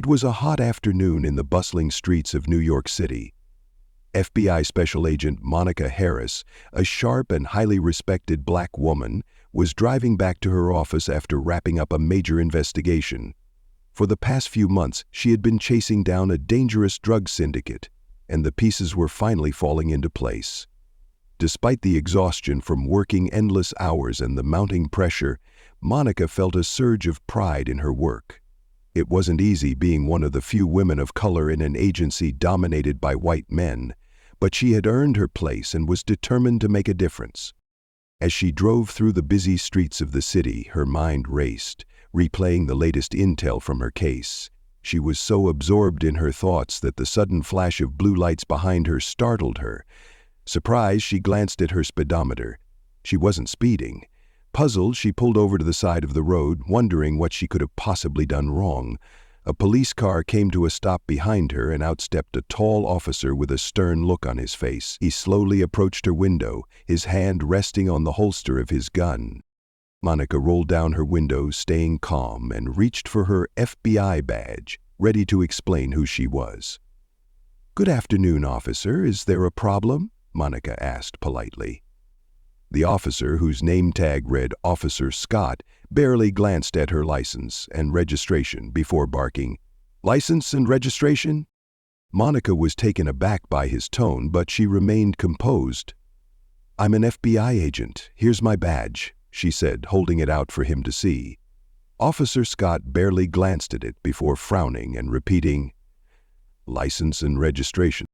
It was a hot afternoon in the bustling streets of New York City. FBI Special Agent Monica Harris, a sharp and highly respected black woman, was driving back to her office after wrapping up a major investigation. For the past few months, she had been chasing down a dangerous drug syndicate, and the pieces were finally falling into place. Despite the exhaustion from working endless hours and the mounting pressure, Monica felt a surge of pride in her work. It wasn't easy being one of the few women of color in an agency dominated by white men, but she had earned her place and was determined to make a difference. As she drove through the busy streets of the city, her mind raced, replaying the latest intel from her case. She was so absorbed in her thoughts that the sudden flash of blue lights behind her startled her. Surprised, she glanced at her speedometer. She wasn't speeding. Puzzled, she pulled over to the side of the road, wondering what she could have possibly done wrong. A police car came to a stop behind her, and out stepped a tall officer with a stern look on his face. He slowly approached her window, his hand resting on the holster of his gun. Monica rolled down her window, staying calm, and reached for her FBI badge, ready to explain who she was. "Good afternoon, officer. Is there a problem?" Monica asked politely. The officer, whose name tag read Officer Scott, barely glanced at her license and registration before barking, "License and registration?" Monica was taken aback by his tone, but she remained composed. "I'm an FBI agent. Here's my badge," she said, holding it out for him to see. Officer Scott barely glanced at it before frowning and repeating, "License and registration."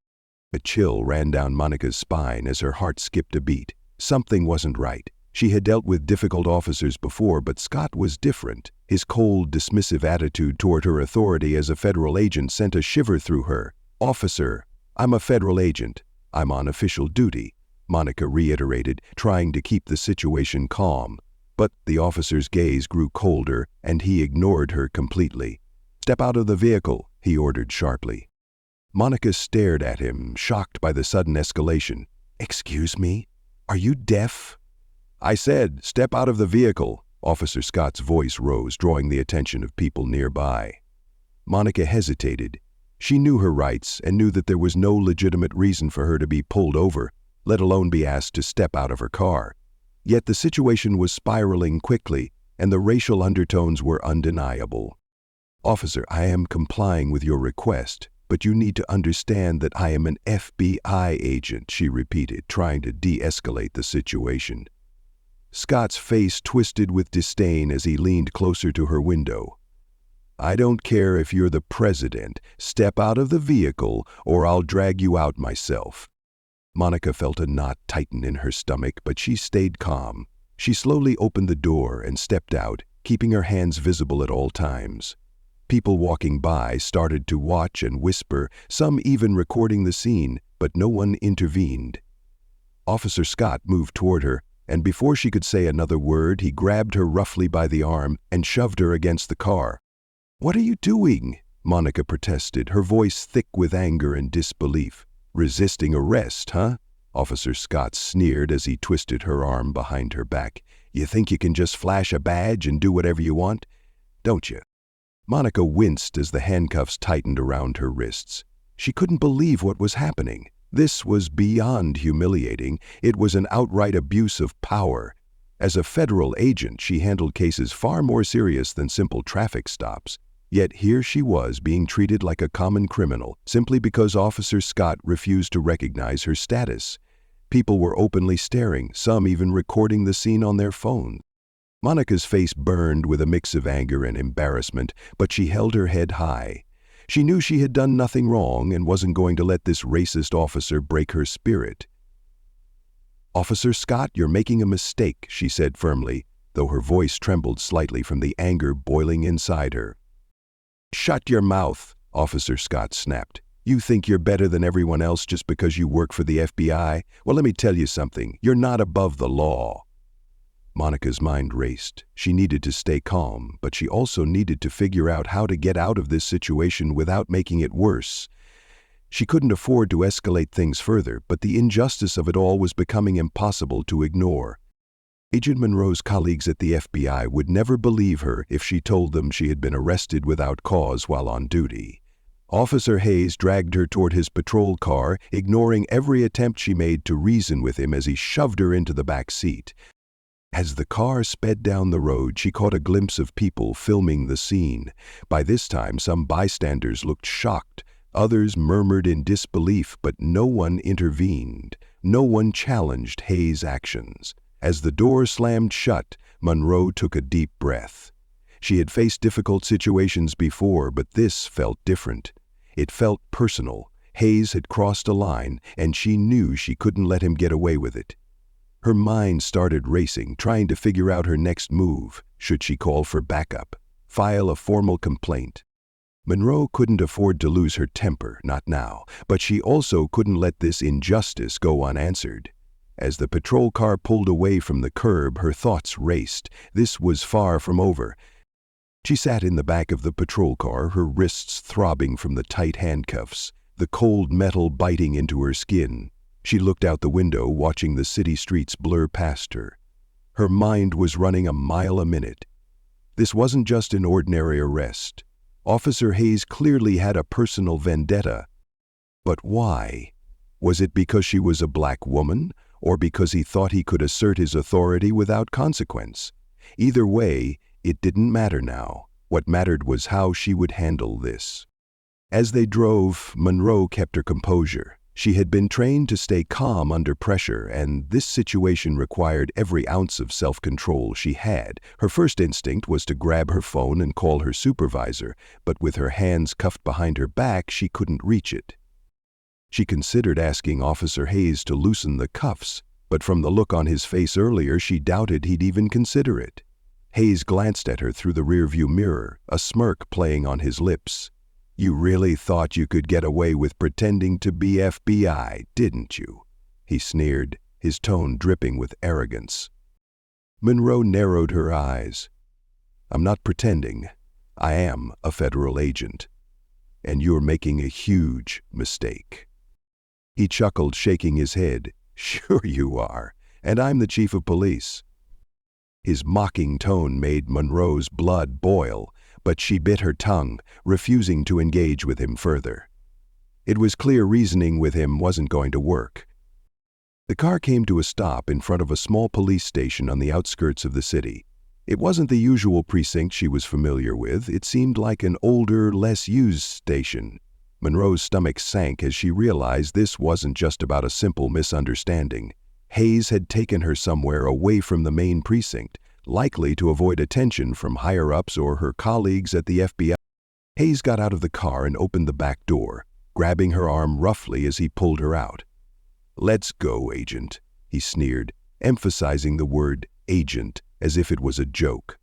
A chill ran down Monica's spine as her heart skipped a beat. Something wasn't right. She had dealt with difficult officers before, but Scott was different. His cold, dismissive attitude toward her authority as a federal agent sent a shiver through her. "Officer, I'm a federal agent. I'm on official duty," Monica reiterated, trying to keep the situation calm. But the officer's gaze grew colder, and he ignored her completely. "Step out of the vehicle," he ordered sharply. Monica stared at him, shocked by the sudden escalation. "Excuse me? Are you deaf?" "I said, step out of the vehicle." Officer Scott's voice rose, drawing the attention of people nearby. Monica hesitated. She knew her rights and knew that there was no legitimate reason for her to be pulled over, let alone be asked to step out of her car. Yet the situation was spiraling quickly, and the racial undertones were undeniable. "Officer, I am complying with your request, but you need to understand that I am an FBI agent," she repeated, trying to de-escalate the situation. Scott's face twisted with disdain as he leaned closer to her window. "I don't care if you're the president. Step out of the vehicle, or I'll drag you out myself." Monica felt a knot tighten in her stomach, but she stayed calm. She slowly opened the door and stepped out, keeping her hands visible at all times. People walking by started to watch and whisper, some even recording the scene, but no one intervened. Officer Scott moved toward her, and before she could say another word, he grabbed her roughly by the arm and shoved her against the car. "What are you doing?" Monica protested, her voice thick with anger and disbelief. "Resisting arrest, huh?" Officer Scott sneered as he twisted her arm behind her back. "You think you can just flash a badge and do whatever you want? Don't you?" Monica winced as the handcuffs tightened around her wrists. She couldn't believe what was happening. This was beyond humiliating. It was an outright abuse of power. As a federal agent, she handled cases far more serious than simple traffic stops. Yet here she was being treated like a common criminal simply because Officer Scott refused to recognize her status. People were openly staring, some even recording the scene on their phones. Monica's face burned with a mix of anger and embarrassment, but she held her head high. She knew she had done nothing wrong and wasn't going to let this racist officer break her spirit. "Officer Scott, you're making a mistake," she said firmly, though her voice trembled slightly from the anger boiling inside her. "Shut your mouth," Officer Scott snapped. "You think you're better than everyone else just because you work for the FBI? Well, let me tell you something. You're not above the law." Monica's mind raced. She needed to stay calm, but she also needed to figure out how to get out of this situation without making it worse. She couldn't afford to escalate things further, but the injustice of it all was becoming impossible to ignore. Agent Monroe's colleagues at the FBI would never believe her if she told them she had been arrested without cause while on duty. Officer Hayes dragged her toward his patrol car, ignoring every attempt she made to reason with him as he shoved her into the back seat. As the car sped down the road, she caught a glimpse of people filming the scene. By this time, some bystanders looked shocked. Others murmured in disbelief, but no one intervened. No one challenged Hayes' actions. As the door slammed shut, Monroe took a deep breath. She had faced difficult situations before, but this felt different. It felt personal. Hayes had crossed a line, and she knew she couldn't let him get away with it. Her mind started racing, trying to figure out her next move. Should she call for backup? File a formal complaint? Monroe couldn't afford to lose her temper, not now, but she also couldn't let this injustice go unanswered. As the patrol car pulled away from the curb, her thoughts raced. This was far from over. She sat in the back of the patrol car, her wrists throbbing from the tight handcuffs, the cold metal biting into her skin. She looked out the window, watching the city streets blur past her. Her mind was running a mile a minute. This wasn't just an ordinary arrest. Officer Hayes clearly had a personal vendetta. But why? Was it because she was a black woman, or because he thought he could assert his authority without consequence? Either way, it didn't matter now. What mattered was how she would handle this. As they drove, Monroe kept her composure. She had been trained to stay calm under pressure, and this situation required every ounce of self-control she had. Her first instinct was to grab her phone and call her supervisor, but with her hands cuffed behind her back, she couldn't reach it. She considered asking Officer Hayes to loosen the cuffs, but from the look on his face earlier, she doubted he'd even consider it. Hayes glanced at her through the rearview mirror, a smirk playing on his lips. "You really thought you could get away with pretending to be FBI, didn't you?" he sneered, his tone dripping with arrogance. Monroe narrowed her eyes. "I'm not pretending. I am a federal agent. And you're making a huge mistake." He chuckled, shaking his head. "Sure you are, and I'm the chief of police." His mocking tone made Monroe's blood boil, but she bit her tongue, refusing to engage with him further. It was clear reasoning with him wasn't going to work. The car came to a stop in front of a small police station on the outskirts of the city. It wasn't the usual precinct she was familiar with. It seemed like an older, less used station. Monroe's stomach sank as she realized this wasn't just about a simple misunderstanding. Hayes had taken her somewhere away from the main precinct, likely to avoid attention from higher-ups or her colleagues at the FBI. Hayes got out of the car and opened the back door, grabbing her arm roughly as he pulled her out. "Let's go, Agent," he sneered, emphasizing the word agent as if it was a joke.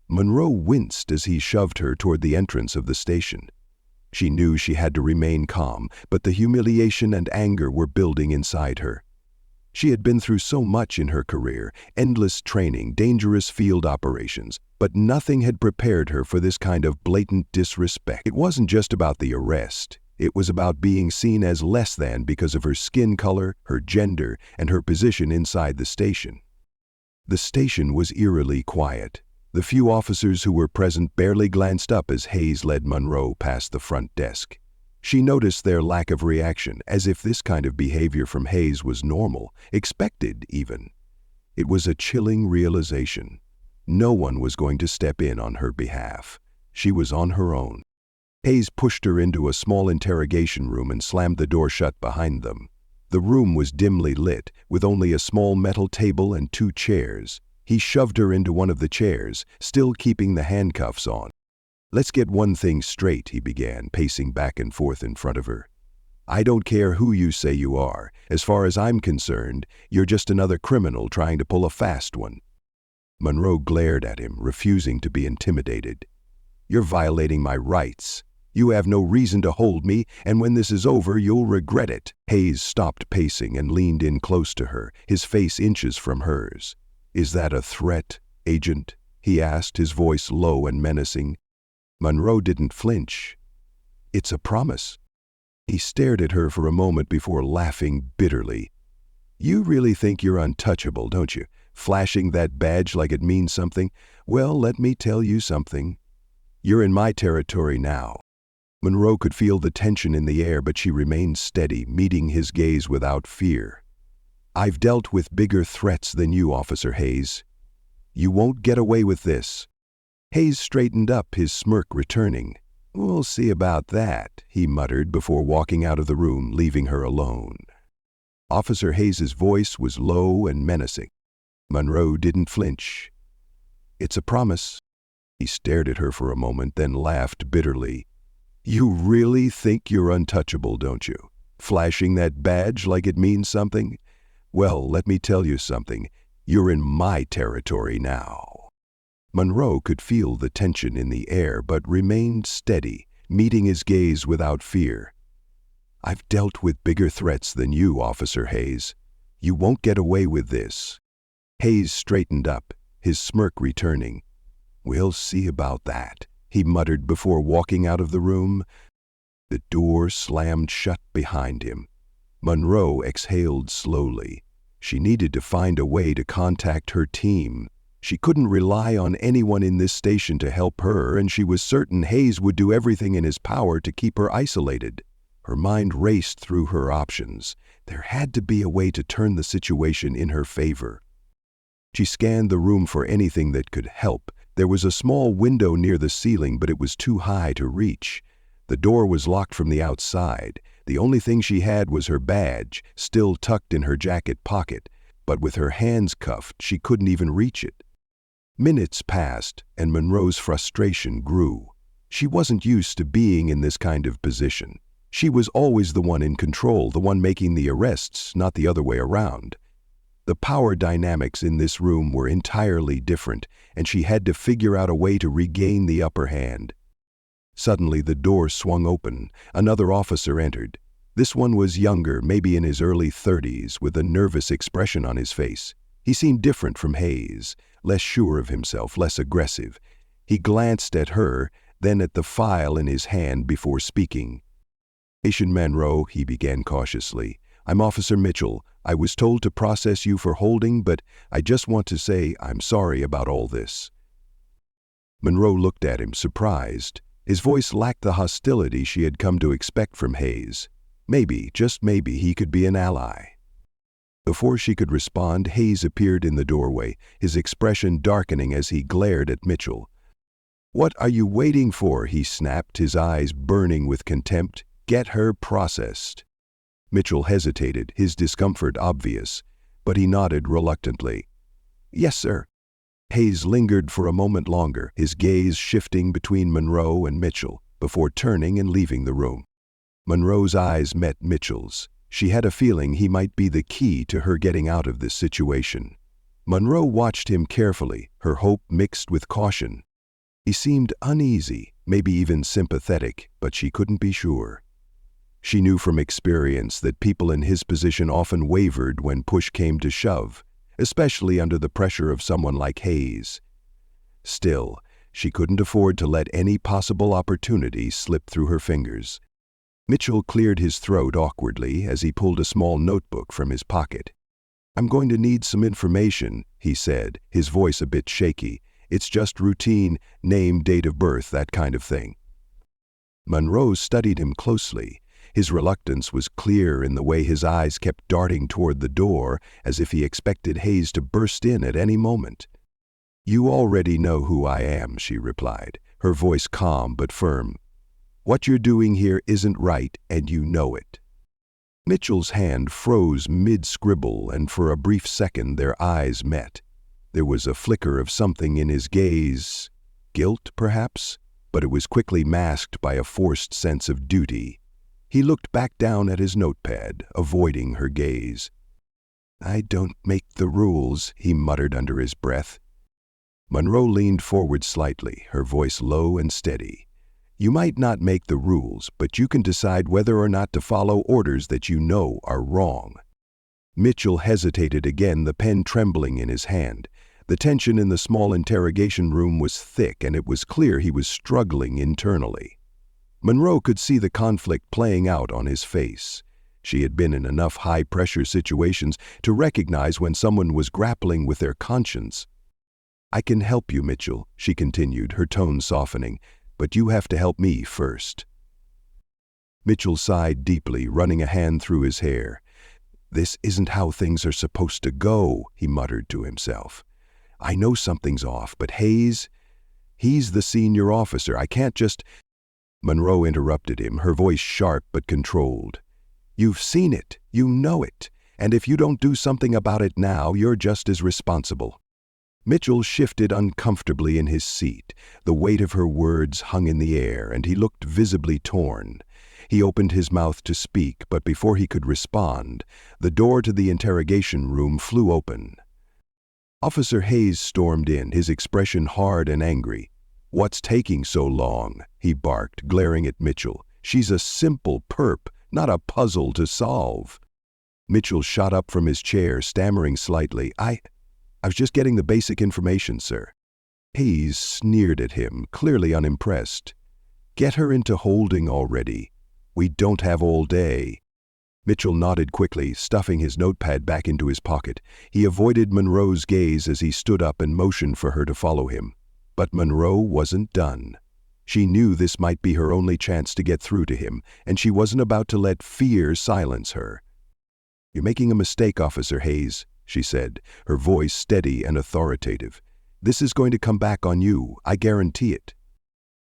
Monroe winced as he shoved her toward the entrance of the station. She knew she had to remain calm, but the humiliation and anger were building inside her. She had been through so much in her career, endless training, dangerous field operations, but nothing had prepared her for this kind of blatant disrespect. It wasn't just about the arrest. It was about being seen as less than because of her skin color, her gender, and her position inside the station. The station was eerily quiet. The few officers who were present barely glanced up as Hayes led Monroe past the front desk. She noticed their lack of reaction, as if this kind of behavior from Hayes was normal, expected even. It was a chilling realization. No one was going to step in on her behalf. She was on her own. Hayes pushed her into a small interrogation room and slammed the door shut behind them. The room was dimly lit, with only a small metal table and 2 chairs. He shoved her into one of the chairs, still keeping the handcuffs on. "Let's get one thing straight," he began, pacing back and forth in front of her. "I don't care who you say you are. As far as I'm concerned, you're just another criminal trying to pull a fast one." Monroe glared at him, refusing to be intimidated. "You're violating my rights. You have no reason to hold me, and when this is over, you'll regret it." Hayes stopped pacing and leaned in close to her, his face inches from hers. "Is that a threat, Agent?" he asked, his voice low and menacing. Monroe didn't flinch. "It's a promise." He stared at her for a moment before laughing bitterly. "You really think you're untouchable, don't you? Flashing that badge like it means something? Well, let me tell you something. You're in my territory now. Monroe could feel the tension in the air, but she remained steady, meeting his gaze without fear. I've dealt with bigger threats than you, Officer Hayes. You won't get away with this. Hayes straightened up, his smirk returning. We'll see about that, he muttered before walking out of the room, leaving her alone. Officer Hayes's voice was low and menacing. Monroe didn't flinch. It's a promise. He stared at her for a moment, then laughed bitterly. You really think you're untouchable, don't you? Flashing that badge like it means something? Well, let me tell you something. You're in my territory now. Monroe could feel the tension in the air, but remained steady, meeting his gaze without fear. I've dealt with bigger threats than you, Officer Hayes. You won't get away with this. Hayes straightened up, his smirk returning. We'll see about that, he muttered before walking out of the room. The door slammed shut behind him. Monroe exhaled slowly. She needed to find a way to contact her team. She couldn't rely on anyone in this station to help her, and she was certain Hayes would do everything in his power to keep her isolated. Her mind raced through her options. There had to be a way to turn the situation in her favor. She scanned the room for anything that could help. There was a small window near the ceiling, but it was too high to reach. The door was locked from the outside. The only thing she had was her badge, still tucked in her jacket pocket, but with her hands cuffed, she couldn't even reach it. Minutes passed, and Monroe's frustration grew. She wasn't used to being in this kind of position. She was always the one in control, the one making the arrests, not the other way around. The power dynamics in this room were entirely different, and she had to figure out a way to regain the upper hand. Suddenly, the door swung open. Another officer entered. This one was younger, maybe in his early 30s, with a nervous expression on his face. He seemed different from Hayes, less sure of himself, less aggressive. He glanced at her, then at the file in his hand before speaking. Agent Monroe, he began cautiously. I'm Officer Mitchell. I was told to process you for holding, but I just want to say I'm sorry about all this. Monroe looked at him, surprised. His voice lacked the hostility she had come to expect from Hayes. Maybe, just maybe, he could be an ally. Before she could respond, Hayes appeared in the doorway, his expression darkening as he glared at Mitchell. What are you waiting for? He snapped, his eyes burning with contempt. Get her processed. Mitchell hesitated, his discomfort obvious, but he nodded reluctantly. Yes, sir. Hayes lingered for a moment longer, his gaze shifting between Monroe and Mitchell, before turning and leaving the room. Monroe's eyes met Mitchell's. She had a feeling he might be the key to her getting out of this situation. Monroe watched him carefully, her hope mixed with caution. He seemed uneasy, maybe even sympathetic, but she couldn't be sure. She knew from experience that people in his position often wavered when push came to shove, especially under the pressure of someone like Hayes. Still, she couldn't afford to let any possible opportunity slip through her fingers. Mitchell cleared his throat awkwardly as he pulled a small notebook from his pocket. I'm going to need some information, he said, his voice a bit shaky. It's just routine, name, date of birth, that kind of thing. Monroe studied him closely. His reluctance was clear in the way his eyes kept darting toward the door, as if he expected Hayes to burst in at any moment. You already know who I am, she replied, her voice calm but firm. What you're doing here isn't right, and you know it. Mitchell's hand froze mid-scribble, and for a brief second their eyes met. There was a flicker of something in his gaze, guilt, perhaps, but it was quickly masked by a forced sense of duty. He looked back down at his notepad, avoiding her gaze. I don't make the rules, he muttered under his breath. Monroe leaned forward slightly, her voice low and steady. You might not make the rules, but you can decide whether or not to follow orders that you know are wrong. Mitchell hesitated again, the pen trembling in his hand. The tension in the small interrogation room was thick, and it was clear he was struggling internally. Monroe could see the conflict playing out on his face. She had been in enough high-pressure situations to recognize when someone was grappling with their conscience. "I can help you, Mitchell," she continued, her tone softening, "but you have to help me first." Mitchell sighed deeply, running a hand through his hair. "This isn't how things are supposed to go," he muttered to himself. "I know something's off, but he's the senior officer. I can't just—" Monroe interrupted him, her voice sharp but controlled. "You've seen it, you know it, and if you don't do something about it now, you're just as responsible." Mitchell shifted uncomfortably in his seat. The weight of her words hung in the air, and he looked visibly torn. He opened his mouth to speak, but before he could respond, the door to the interrogation room flew open. Officer Hayes stormed in, his expression hard and angry. "What's taking so long?" he barked, glaring at Mitchell. "She's a simple perp, not a puzzle to solve." Mitchell shot up from his chair, stammering slightly. I was just getting the basic information, sir." Hayes sneered at him, clearly unimpressed. "Get her into holding already. We don't have all day." Mitchell nodded quickly, stuffing his notepad back into his pocket. He avoided Monroe's gaze as he stood up and motioned for her to follow him. But Monroe wasn't done. She knew this might be her only chance to get through to him, and she wasn't about to let fear silence her. "You're making a mistake, Officer Hayes," she said, her voice steady and authoritative. "This is going to come back on you, I guarantee it."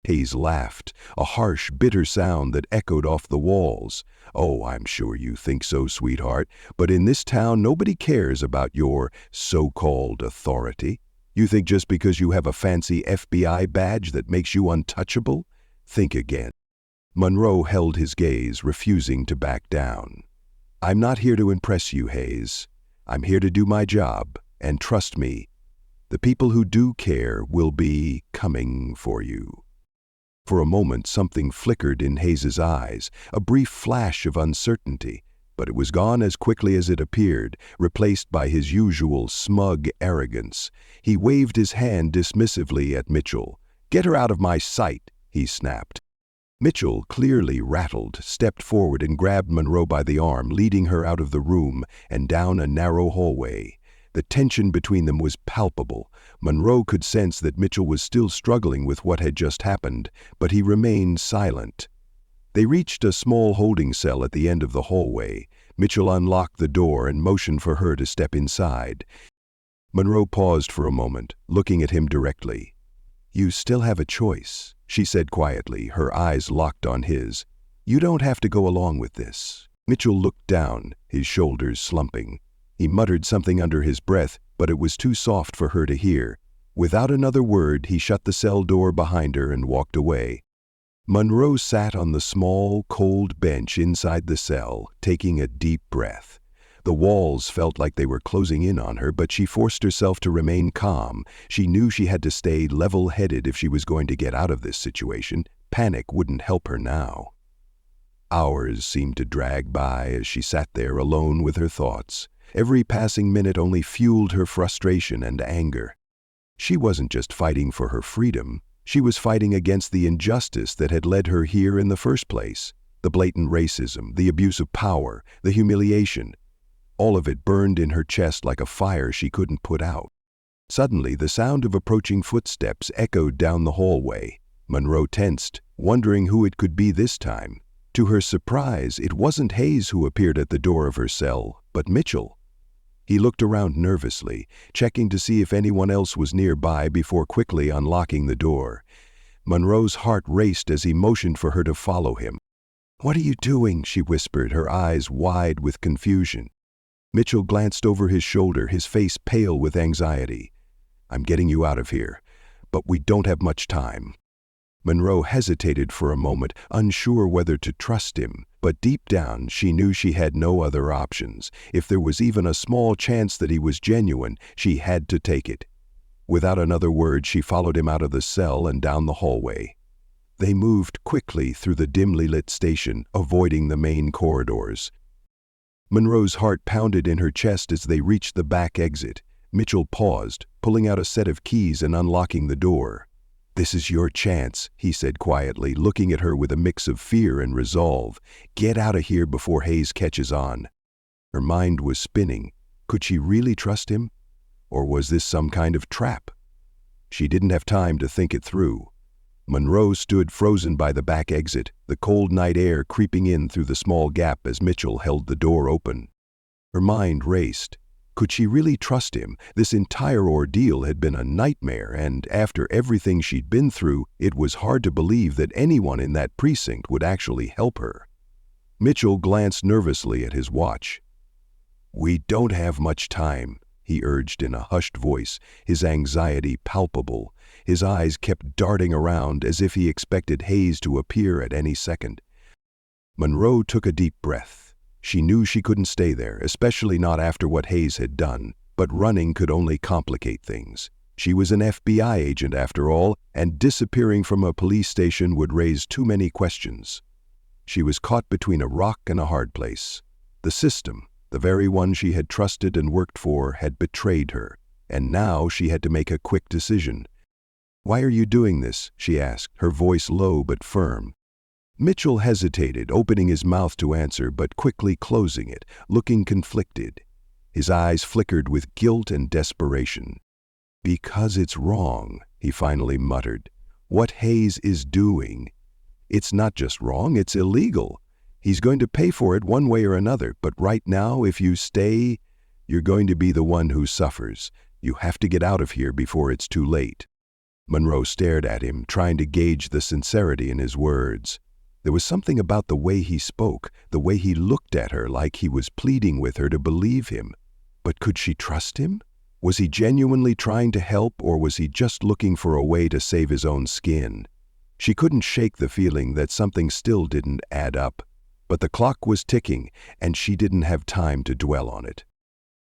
Hayes laughed, a harsh, bitter sound that echoed off the walls. "Oh, I'm sure you think so, sweetheart, but in this town nobody cares about your so-called authority. You think just because you have a fancy FBI badge that makes you untouchable? Think again." Monroe held his gaze, refusing to back down. "I'm not here to impress you, Hayes. I'm here to do my job, and trust me, the people who do care will be coming for you." For a moment, something flickered in Hayes's eyes, a brief flash of uncertainty, but it was gone as quickly as it appeared, replaced by his usual smug arrogance. He waved his hand dismissively at Mitchell. "Get her out of my sight," he snapped. Mitchell, clearly rattled, stepped forward and grabbed Monroe by the arm, leading her out of the room and down a narrow hallway. The tension between them was palpable. Monroe could sense that Mitchell was still struggling with what had just happened, but he remained silent. They reached a small holding cell at the end of the hallway. Mitchell unlocked the door and motioned for her to step inside. Monroe paused for a moment, looking at him directly. "You still have a choice," she said quietly, her eyes locked on his. "You don't have to go along with this." Mitchell looked down, his shoulders slumping. He muttered something under his breath, but it was too soft for her to hear. Without another word, he shut the cell door behind her and walked away. Monroe sat on the small, cold bench inside the cell, taking a deep breath. The walls felt like they were closing in on her, but she forced herself to remain calm. She knew she had to stay level-headed if she was going to get out of this situation. Panic wouldn't help her now. Hours seemed to drag by as she sat there alone with her thoughts. Every passing minute only fueled her frustration and anger. She wasn't just fighting for her freedom. She was fighting against the injustice that had led her here in the first place. The blatant racism, the abuse of power, the humiliation. All of it burned in her chest like a fire she couldn't put out. Suddenly, the sound of approaching footsteps echoed down the hallway. Monroe tensed, wondering who it could be this time. To her surprise, it wasn't Hayes who appeared at the door of her cell, but Mitchell. He looked around nervously, checking to see if anyone else was nearby before quickly unlocking the door. Monroe's heart raced as he motioned for her to follow him. "What are you doing?" she whispered, her eyes wide with confusion. Mitchell glanced over his shoulder, his face pale with anxiety. "I'm getting you out of here, but we don't have much time." Monroe hesitated for a moment, unsure whether to trust him, but deep down she knew she had no other options. If there was even a small chance that he was genuine, she had to take it. Without another word, she followed him out of the cell and down the hallway. They moved quickly through the dimly lit station, avoiding the main corridors. Monroe's heart pounded in her chest as they reached the back exit. Mitchell paused, pulling out a set of keys and unlocking the door. "This is your chance," he said quietly, looking at her with a mix of fear and resolve. "Get out of here before Hayes catches on." Her mind was spinning. Could she really trust him? Or was this some kind of trap? She didn't have time to think it through. Monroe stood frozen by the back exit, the cold night air creeping in through the small gap as Mitchell held the door open. Her mind raced. Could she really trust him? This entire ordeal had been a nightmare, and after everything she'd been through, it was hard to believe that anyone in that precinct would actually help her. Mitchell glanced nervously at his watch. "We don't have much time," he urged in a hushed voice, his anxiety palpable. His eyes kept darting around as if he expected Hayes to appear at any second. Monroe took a deep breath. She knew she couldn't stay there, especially not after what Hayes had done, but running could only complicate things. She was an FBI agent after all, and disappearing from a police station would raise too many questions. She was caught between a rock and a hard place. The system, the very one she had trusted and worked for, had betrayed her, and now she had to make a quick decision. "Why are you doing this?" she asked, her voice low but firm. Mitchell hesitated, opening his mouth to answer but quickly closing it, looking conflicted. His eyes flickered with guilt and desperation. "Because it's wrong," he finally muttered. "What Hayes is doing. It's not just wrong, it's illegal. He's going to pay for it one way or another, but right now, if you stay, you're going to be the one who suffers. You have to get out of here before it's too late." Monroe stared at him, trying to gauge the sincerity in his words. There was something about the way he spoke, the way he looked at her, like he was pleading with her to believe him. But could she trust him? Was he genuinely trying to help, or was he just looking for a way to save his own skin? She couldn't shake the feeling that something still didn't add up. But the clock was ticking, and she didn't have time to dwell on it.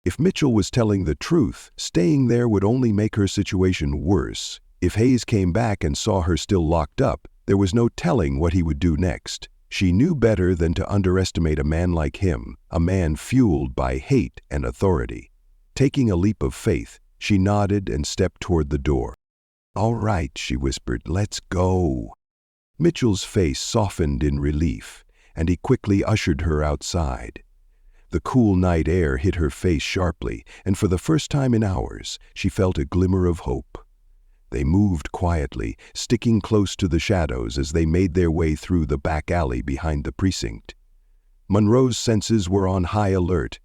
If Mitchell was telling the truth, staying there would only make her situation worse. If Hayes came back and saw her still locked up, there was no telling what he would do next. She knew better than to underestimate a man like him, a man fueled by hate and authority. Taking a leap of faith, she nodded and stepped toward the door. "All right," she whispered, "let's go." Mitchell's face softened in relief, and he quickly ushered her outside. The cool night air hit her face sharply, and for the first time in hours, she felt a glimmer of hope. They moved quietly, sticking close to the shadows as they made their way through the back alley behind the precinct. Monroe's senses were on high alert.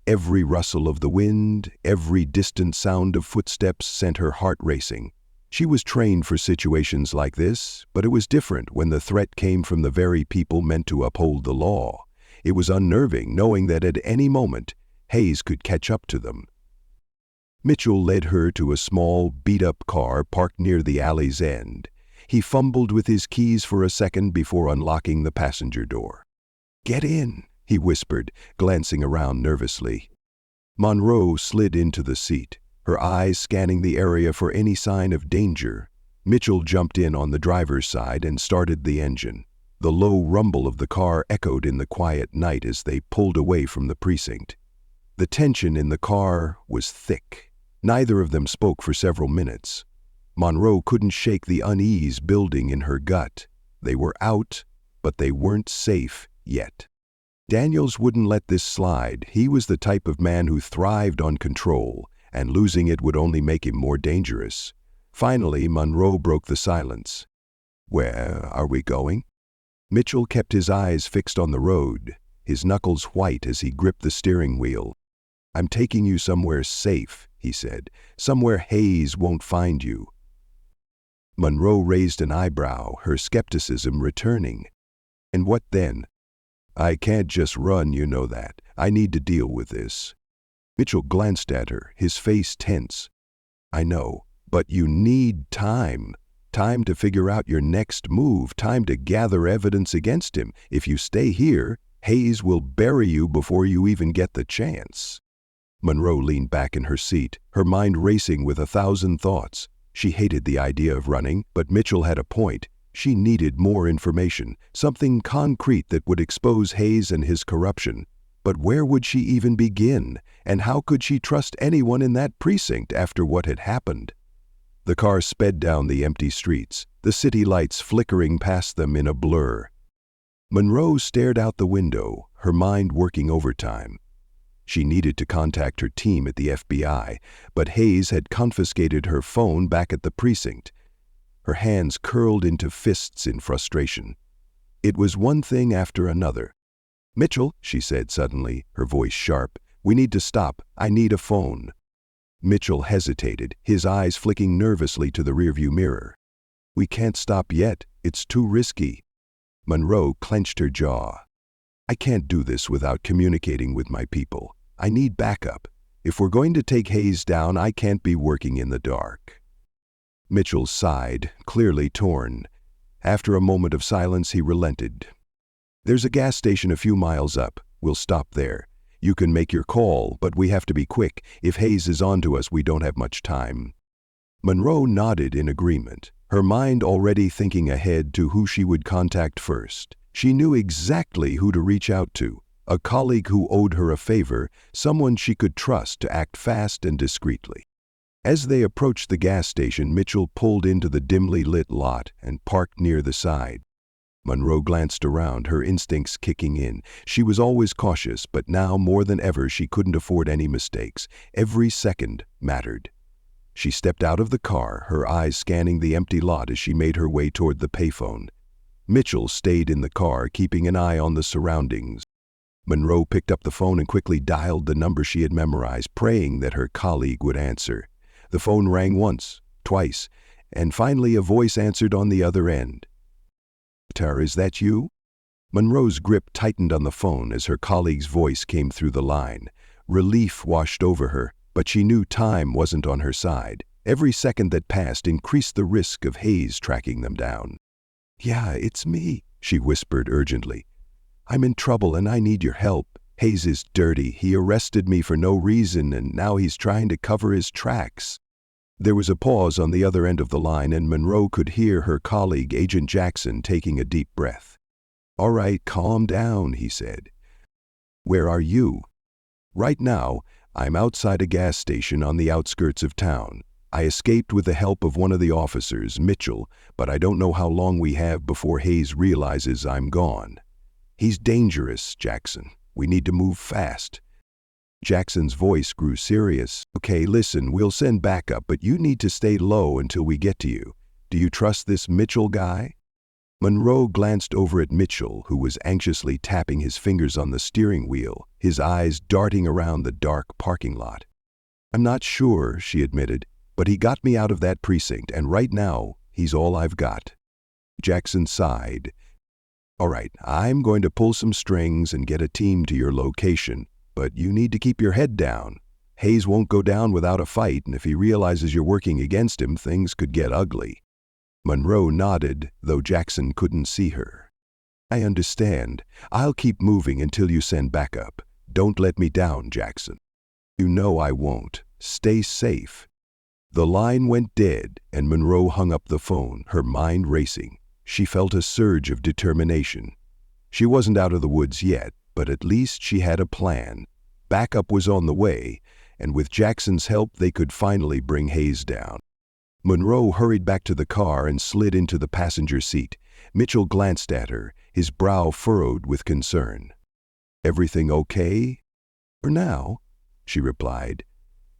Every rustle of the wind, every distant sound of footsteps sent her heart racing. She was trained for situations like this, but it was different when the threat came from the very people meant to uphold the law. It was unnerving knowing that at any moment, Hayes could catch up to them. Mitchell led her to a small, beat-up car parked near the alley's end. He fumbled with his keys for a second before unlocking the passenger door. "Get in," he whispered, glancing around nervously. Monroe slid into the seat, her eyes scanning the area for any sign of danger. Mitchell jumped in on the driver's side and started the engine. The low rumble of the car echoed in the quiet night as they pulled away from the precinct. The tension in the car was thick. Neither of them spoke for several minutes. Monroe couldn't shake the unease building in her gut. They were out, but they weren't safe yet. Daniels wouldn't let this slide. He was the type of man who thrived on control, and losing it would only make him more dangerous. Finally, Monroe broke the silence. "Where are we going?" Mitchell kept his eyes fixed on the road, his knuckles white as he gripped the steering wheel. "I'm taking you somewhere safe," he said, "somewhere Hayes won't find you." Monroe raised an eyebrow, her skepticism returning. "And what then?" "I can't just run, you know that. I need to deal with this." Mitchell glanced at her, his face tense. "I know, but you need time. Time to figure out your next move, time to gather evidence against him. If you stay here, Hayes will bury you before you even get the chance." Monroe leaned back in her seat, her mind racing with 1,000 thoughts. She hated the idea of running, but Mitchell had a point. She needed more information, something concrete that would expose Hayes and his corruption. But where would she even begin? And how could she trust anyone in that precinct after what had happened? The car sped down the empty streets, the city lights flickering past them in a blur. Monroe stared out the window, her mind working overtime. She needed to contact her team at the FBI, but Hayes had confiscated her phone back at the precinct. Her hands curled into fists in frustration. It was one thing after another. "Mitchell," she said suddenly, her voice sharp, "we need to stop. I need a phone." Mitchell hesitated, his eyes flicking nervously to the rearview mirror. "We can't stop yet. It's too risky." Monroe clenched her jaw. "I can't do this without communicating with my people. I need backup. If we're going to take Hayes down, I can't be working in the dark." Mitchell sighed, clearly torn. After a moment of silence, he relented. "There's a gas station a few miles up. We'll stop there. You can make your call, but we have to be quick. If Hayes is on to us, we don't have much time." Monroe nodded in agreement, her mind already thinking ahead to who she would contact first. She knew exactly who to reach out to, a colleague who owed her a favor, someone she could trust to act fast and discreetly. As they approached the gas station, Mitchell pulled into the dimly lit lot and parked near the side. Monroe glanced around, her instincts kicking in. She was always cautious, but now more than ever she couldn't afford any mistakes. Every second mattered. She stepped out of the car, her eyes scanning the empty lot as she made her way toward the payphone. Mitchell stayed in the car, keeping an eye on the surroundings. Monroe picked up the phone and quickly dialed the number she had memorized, praying that her colleague would answer. The phone rang once, twice, and finally a voice answered on the other end. "Tara, is that you?" Monroe's grip tightened on the phone as her colleague's voice came through the line. Relief washed over her, but she knew time wasn't on her side. Every second that passed increased the risk of Hayes tracking them down. "Yeah, it's me," she whispered urgently. "I'm in trouble and I need your help. Hayes is dirty. He arrested me for no reason and now he's trying to cover his tracks." There was a pause on the other end of the line and Monroe could hear her colleague, Agent Jackson, taking a deep breath. "All right, calm down," he said. "Where are you?" "Right now, I'm outside a gas station on the outskirts of town. I escaped with the help of one of the officers, Mitchell, but I don't know how long we have before Hayes realizes I'm gone." "He's dangerous, Jackson. We need to move fast." Jackson's voice grew serious. "Okay, listen, we'll send backup, but you need to stay low until we get to you. Do you trust this Mitchell guy?" Monroe glanced over at Mitchell, who was anxiously tapping his fingers on the steering wheel, his eyes darting around the dark parking lot. "I'm not sure," she admitted, "but he got me out of that precinct, and right now, he's all I've got." Jackson sighed. "All right, I'm going to pull some strings and get a team to your location, but you need to keep your head down. Hayes won't go down without a fight, and if he realizes you're working against him, things could get ugly." Monroe nodded, though Jackson couldn't see her. "I understand. I'll keep moving until you send backup. Don't let me down, Jackson." "You know I won't. Stay safe." The line went dead, and Monroe hung up the phone, her mind racing. She felt a surge of determination. She wasn't out of the woods yet, but at least she had a plan. Backup was on the way, and with Jackson's help they could finally bring Hayes down. Monroe hurried back to the car and slid into the passenger seat. Mitchell glanced at her, his brow furrowed with concern. "Everything okay?" "For now," she replied.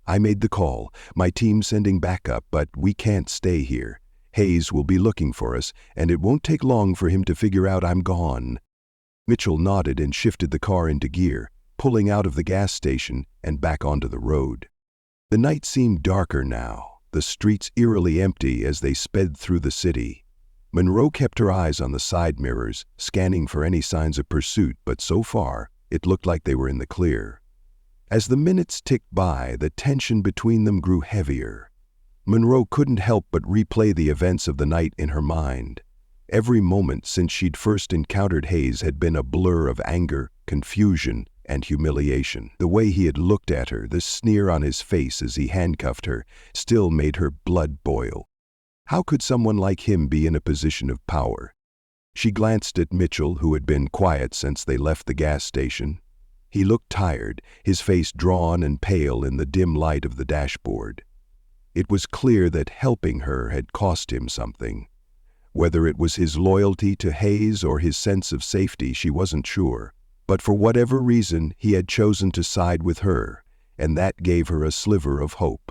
"I made the call. My team's sending backup, but we can't stay here. Hayes will be looking for us, and it won't take long for him to figure out I'm gone." Mitchell nodded and shifted the car into gear, pulling out of the gas station and back onto the road. The night seemed darker now, the streets eerily empty as they sped through the city. Monroe kept her eyes on the side mirrors, scanning for any signs of pursuit, but so far, it looked like they were in the clear. As the minutes ticked by, the tension between them grew heavier. Monroe couldn't help but replay the events of the night in her mind. Every moment since she'd first encountered Hayes had been a blur of anger, confusion, and humiliation. The way he had looked at her, the sneer on his face as he handcuffed her, still made her blood boil. How could someone like him be in a position of power? She glanced at Mitchell, who had been quiet since they left the gas station. He looked tired, his face drawn and pale in the dim light of the dashboard. It was clear that helping her had cost him something. Whether it was his loyalty to Hayes or his sense of safety, she wasn't sure. But for whatever reason, he had chosen to side with her, and that gave her a sliver of hope.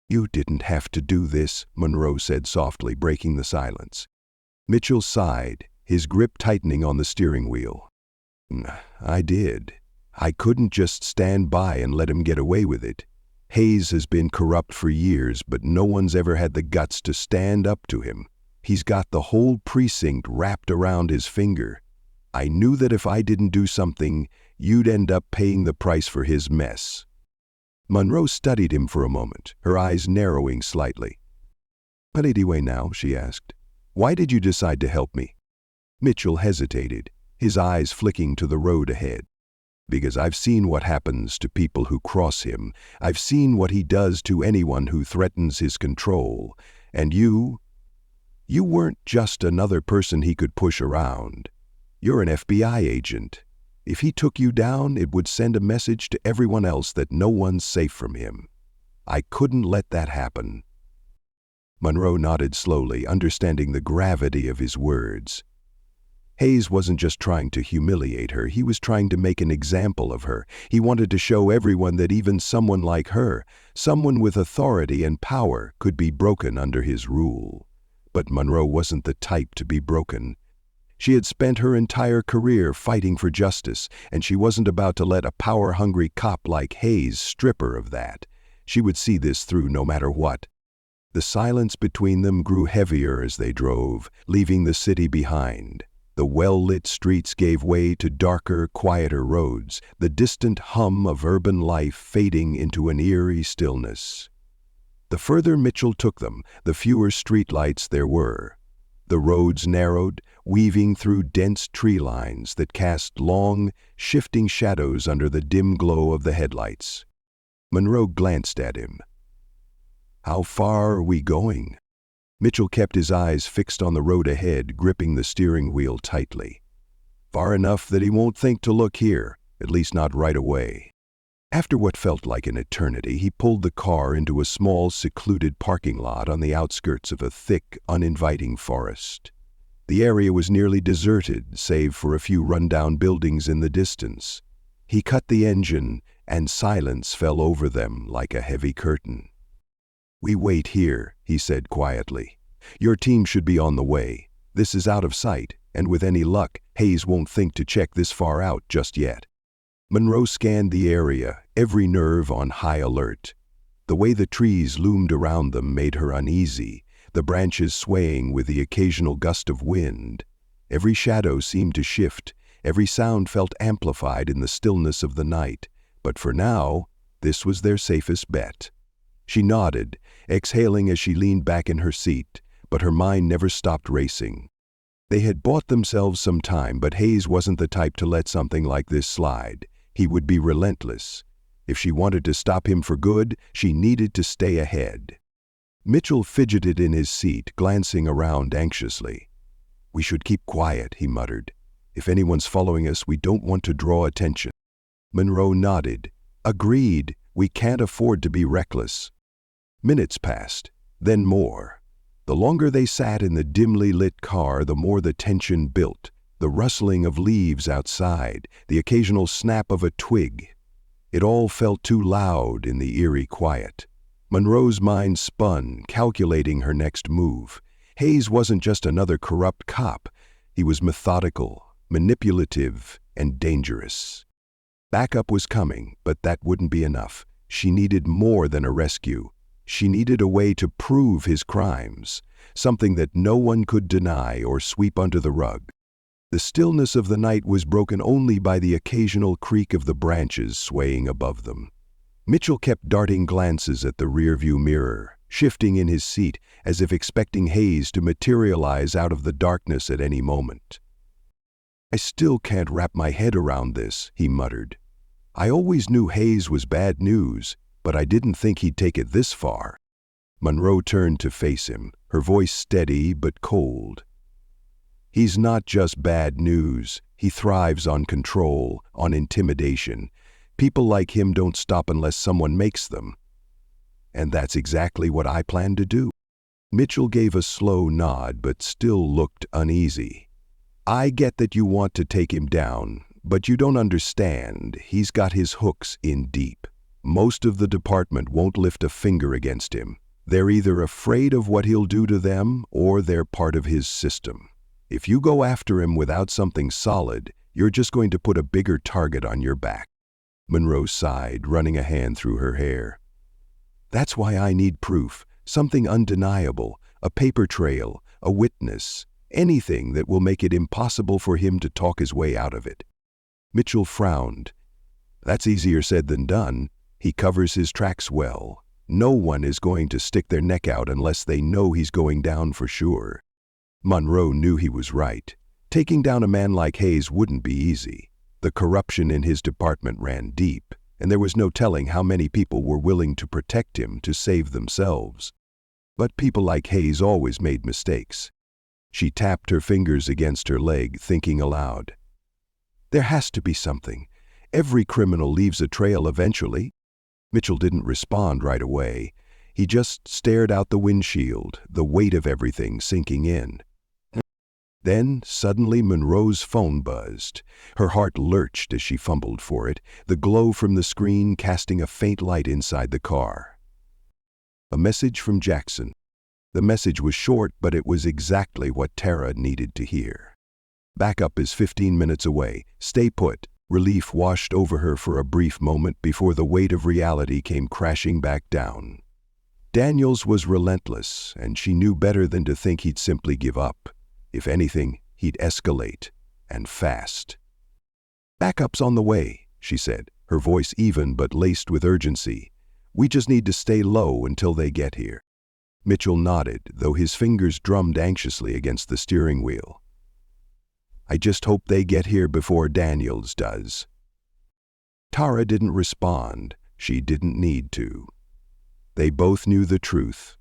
"You didn't have to do this," Monroe said softly, breaking the silence. Mitchell sighed, his grip tightening on the steering wheel. "I did. I couldn't just stand by and let him get away with it. Hayes has been corrupt for years, but no one's ever had the guts to stand up to him. He's got the whole precinct wrapped around his finger. I knew that if I didn't do something, you'd end up paying the price for his mess." Monroe studied him for a moment, her eyes narrowing slightly. "What anyway now?" she asked. "Why did you decide to help me?" Mitchell hesitated, his eyes flicking to the road ahead. "Because I've seen what happens to people who cross him. I've seen what he does to anyone who threatens his control. And you weren't just another person he could push around. You're an FBI agent. If he took you down, it would send a message to everyone else that no one's safe from him. I couldn't let that happen." Monroe nodded slowly, understanding the gravity of his words. Hayes wasn't just trying to humiliate her, he was trying to make an example of her. He wanted to show everyone that even someone like her, someone with authority and power, could be broken under his rule. But Monroe wasn't the type to be broken. She had spent her entire career fighting for justice, and she wasn't about to let a power-hungry cop like Hayes strip her of that. She would see this through no matter what. The silence between them grew heavier as they drove, leaving the city behind. The well-lit streets gave way to darker, quieter roads, the distant hum of urban life fading into an eerie stillness. The further Mitchell took them, the fewer streetlights there were. The roads narrowed, weaving through dense tree lines that cast long, shifting shadows under the dim glow of the headlights. Monroe glanced at him. "How far are we going?" Mitchell kept his eyes fixed on the road ahead, gripping the steering wheel tightly. "Far enough that he won't think to look here, at least not right away." After what felt like an eternity, he pulled the car into a small, secluded parking lot on the outskirts of a thick, uninviting forest. The area was nearly deserted, save for a few rundown buildings in the distance. He cut the engine, and silence fell over them like a heavy curtain. "We wait here," he said quietly. "Your team should be on the way. This is out of sight, and with any luck, Hayes won't think to check this far out just yet." Monroe scanned the area, every nerve on high alert. The way the trees loomed around them made her uneasy, the branches swaying with the occasional gust of wind. Every shadow seemed to shift, every sound felt amplified in the stillness of the night. But for now, this was their safest bet. She nodded, exhaling as she leaned back in her seat, but her mind never stopped racing. They had bought themselves some time, but Hayes wasn't the type to let something like this slide. He would be relentless. If she wanted to stop him for good, she needed to stay ahead. Mitchell fidgeted in his seat, glancing around anxiously. "We should keep quiet," he muttered. "If anyone's following us, we don't want to draw attention." Monroe nodded. "Agreed. We can't afford to be reckless." Minutes passed, then more. The longer they sat in the dimly lit car, the more the tension built. The rustling of leaves outside, the occasional snap of a twig. It all felt too loud in the eerie quiet. Monroe's mind spun, calculating her next move. Hayes wasn't just another corrupt cop. He was methodical, manipulative, and dangerous. Backup was coming, but that wouldn't be enough. She needed more than a rescue. She needed a way to prove his crimes, something that no one could deny or sweep under the rug. The stillness of the night was broken only by the occasional creak of the branches swaying above them. Mitchell kept darting glances at the rearview mirror, shifting in his seat as if expecting Hayes to materialize out of the darkness at any moment. "I still can't wrap my head around this," he muttered. "I always knew Hayes was bad news, but I didn't think he'd take it this far." Monroe turned to face him, her voice steady but cold. "He's not just bad news. He thrives on control, on intimidation. People like him don't stop unless someone makes them." And that's exactly what I plan to do. Mitchell gave a slow nod but still looked uneasy. I get that you want to take him down, but you don't understand. He's got his hooks in deep. Most of the department won't lift a finger against him. They're either afraid of what he'll do to them or they're part of his system. If you go after him without something solid, you're just going to put a bigger target on your back. Monroe sighed, running a hand through her hair. That's why I need proof, something undeniable, a paper trail, a witness, anything that will make it impossible for him to talk his way out of it. Mitchell frowned. That's easier said than done. He covers his tracks well. No one is going to stick their neck out unless they know he's going down for sure. Monroe knew he was right. Taking down a man like Hayes wouldn't be easy. The corruption in his department ran deep, and there was no telling how many people were willing to protect him to save themselves. But people like Hayes always made mistakes. She tapped her fingers against her leg, thinking aloud. There has to be something. Every criminal leaves a trail eventually. Mitchell didn't respond right away. He just stared out the windshield, the weight of everything sinking in. Then, suddenly, Monroe's phone buzzed. Her heart lurched as she fumbled for it, the glow from the screen casting a faint light inside the car. A message from Jackson. The message was short, but it was exactly what Tara needed to hear. Backup is 15 minutes away. Stay put. Relief washed over her for a brief moment before the weight of reality came crashing back down. Daniels was relentless, and she knew better than to think he'd simply give up. If anything, he'd escalate, and fast. Backup's on the way, she said, her voice even but laced with urgency. We just need to stay low until they get here. Mitchell nodded, though his fingers drummed anxiously against the steering wheel. I just hope they get here before Daniels does. Tara didn't respond. She didn't need to. They both knew the truth.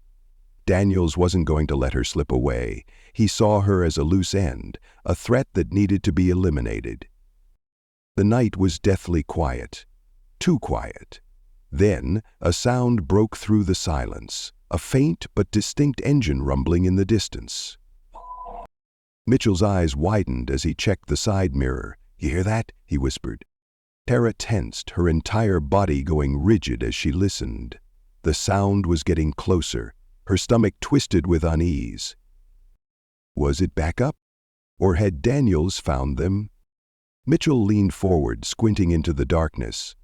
Daniels wasn't going to let her slip away. He saw her as a loose end, a threat that needed to be eliminated. The night was deathly quiet. Too quiet. Then, a sound broke through the silence, a faint but distinct engine rumbling in the distance. Mitchell's eyes widened as he checked the side mirror. You hear that? He whispered. Tara tensed, her entire body going rigid as she listened. The sound was getting closer. Her stomach twisted with unease. Was it backup? Or had Daniels found them? Mitchell leaned forward, squinting into the darkness.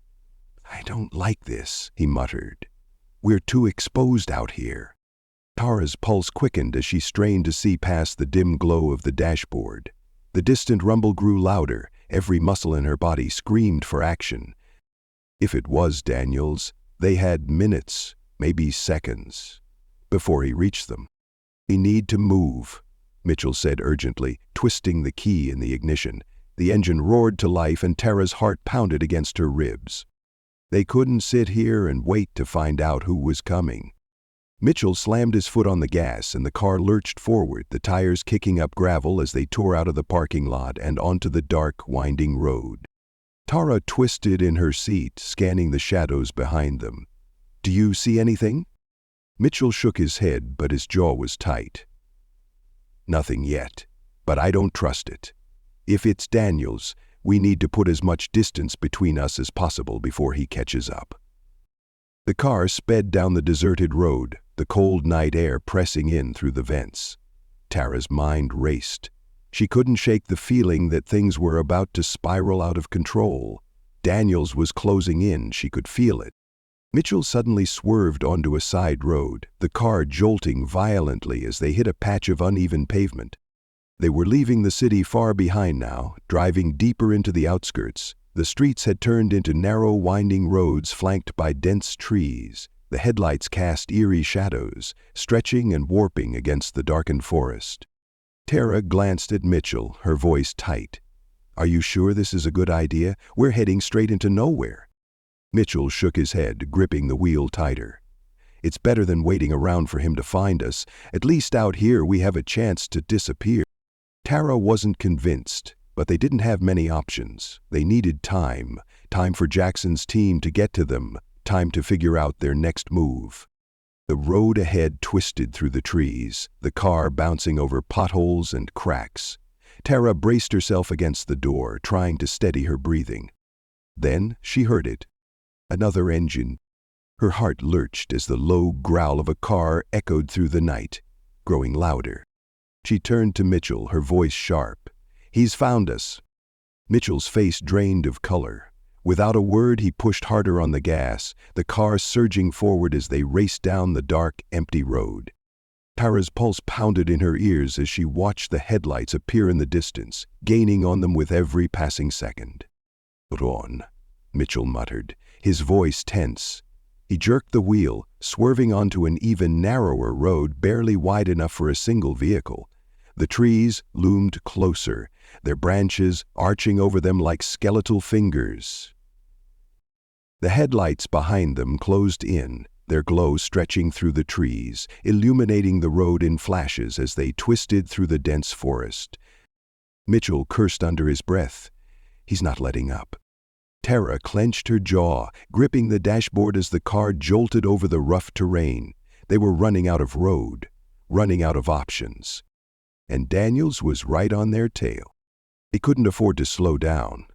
I don't like this, he muttered. We're too exposed out here. Tara's pulse quickened as she strained to see past the dim glow of the dashboard. The distant rumble grew louder. Every muscle in her body screamed for action. If it was Daniels, they had minutes, maybe seconds, before he reached them. We need to move, Mitchell said urgently, twisting the key in the ignition. The engine roared to life and Tara's heart pounded against her ribs. They couldn't sit here and wait to find out who was coming. Mitchell slammed his foot on the gas and the car lurched forward, the tires kicking up gravel as they tore out of the parking lot and onto the dark, winding road. Tara twisted in her seat, scanning the shadows behind them. Do you see anything? Mitchell shook his head, but his jaw was tight. Nothing yet, but I don't trust it. If it's Daniels, we need to put as much distance between us as possible before he catches up. The car sped down the deserted road, the cold night air pressing in through the vents. Tara's mind raced. She couldn't shake the feeling that things were about to spiral out of control. Daniels was closing in, she could feel it. Mitchell suddenly swerved onto a side road, the car jolting violently as they hit a patch of uneven pavement. They were leaving the city far behind now, driving deeper into the outskirts. The streets had turned into narrow, winding roads flanked by dense trees. The headlights cast eerie shadows, stretching and warping against the darkened forest. Tara glanced at Mitchell, her voice tight. Are you sure this is a good idea? We're heading straight into nowhere. Mitchell shook his head, gripping the wheel tighter. It's better than waiting around for him to find us. At least out here we have a chance to disappear. Tara wasn't convinced, but they didn't have many options. They needed time for Jackson's team to get to them, time to figure out their next move. The road ahead twisted through the trees, the car bouncing over potholes and cracks. Tara braced herself against the door, trying to steady her breathing. Then she heard it. Another engine. Her heart lurched as the low growl of a car echoed through the night, growing louder. She turned to Mitchell, her voice sharp. "He's found us." Mitchell's face drained of color. Without a word, he pushed harder on the gas, the car surging forward as they raced down the dark, empty road. Tara's pulse pounded in her ears as she watched the headlights appear in the distance, gaining on them with every passing second. "Put on," Mitchell muttered, his voice tense. He jerked the wheel, swerving onto an even narrower road barely wide enough for a single vehicle. The trees loomed closer, their branches arching over them like skeletal fingers. The headlights behind them closed in, their glow stretching through the trees, illuminating the road in flashes as they twisted through the dense forest. Mitchell cursed under his breath. He's not letting up. Tara clenched her jaw, gripping the dashboard as the car jolted over the rough terrain. They were running out of road, running out of options. And Daniels was right on their tail. He couldn't afford to slow down.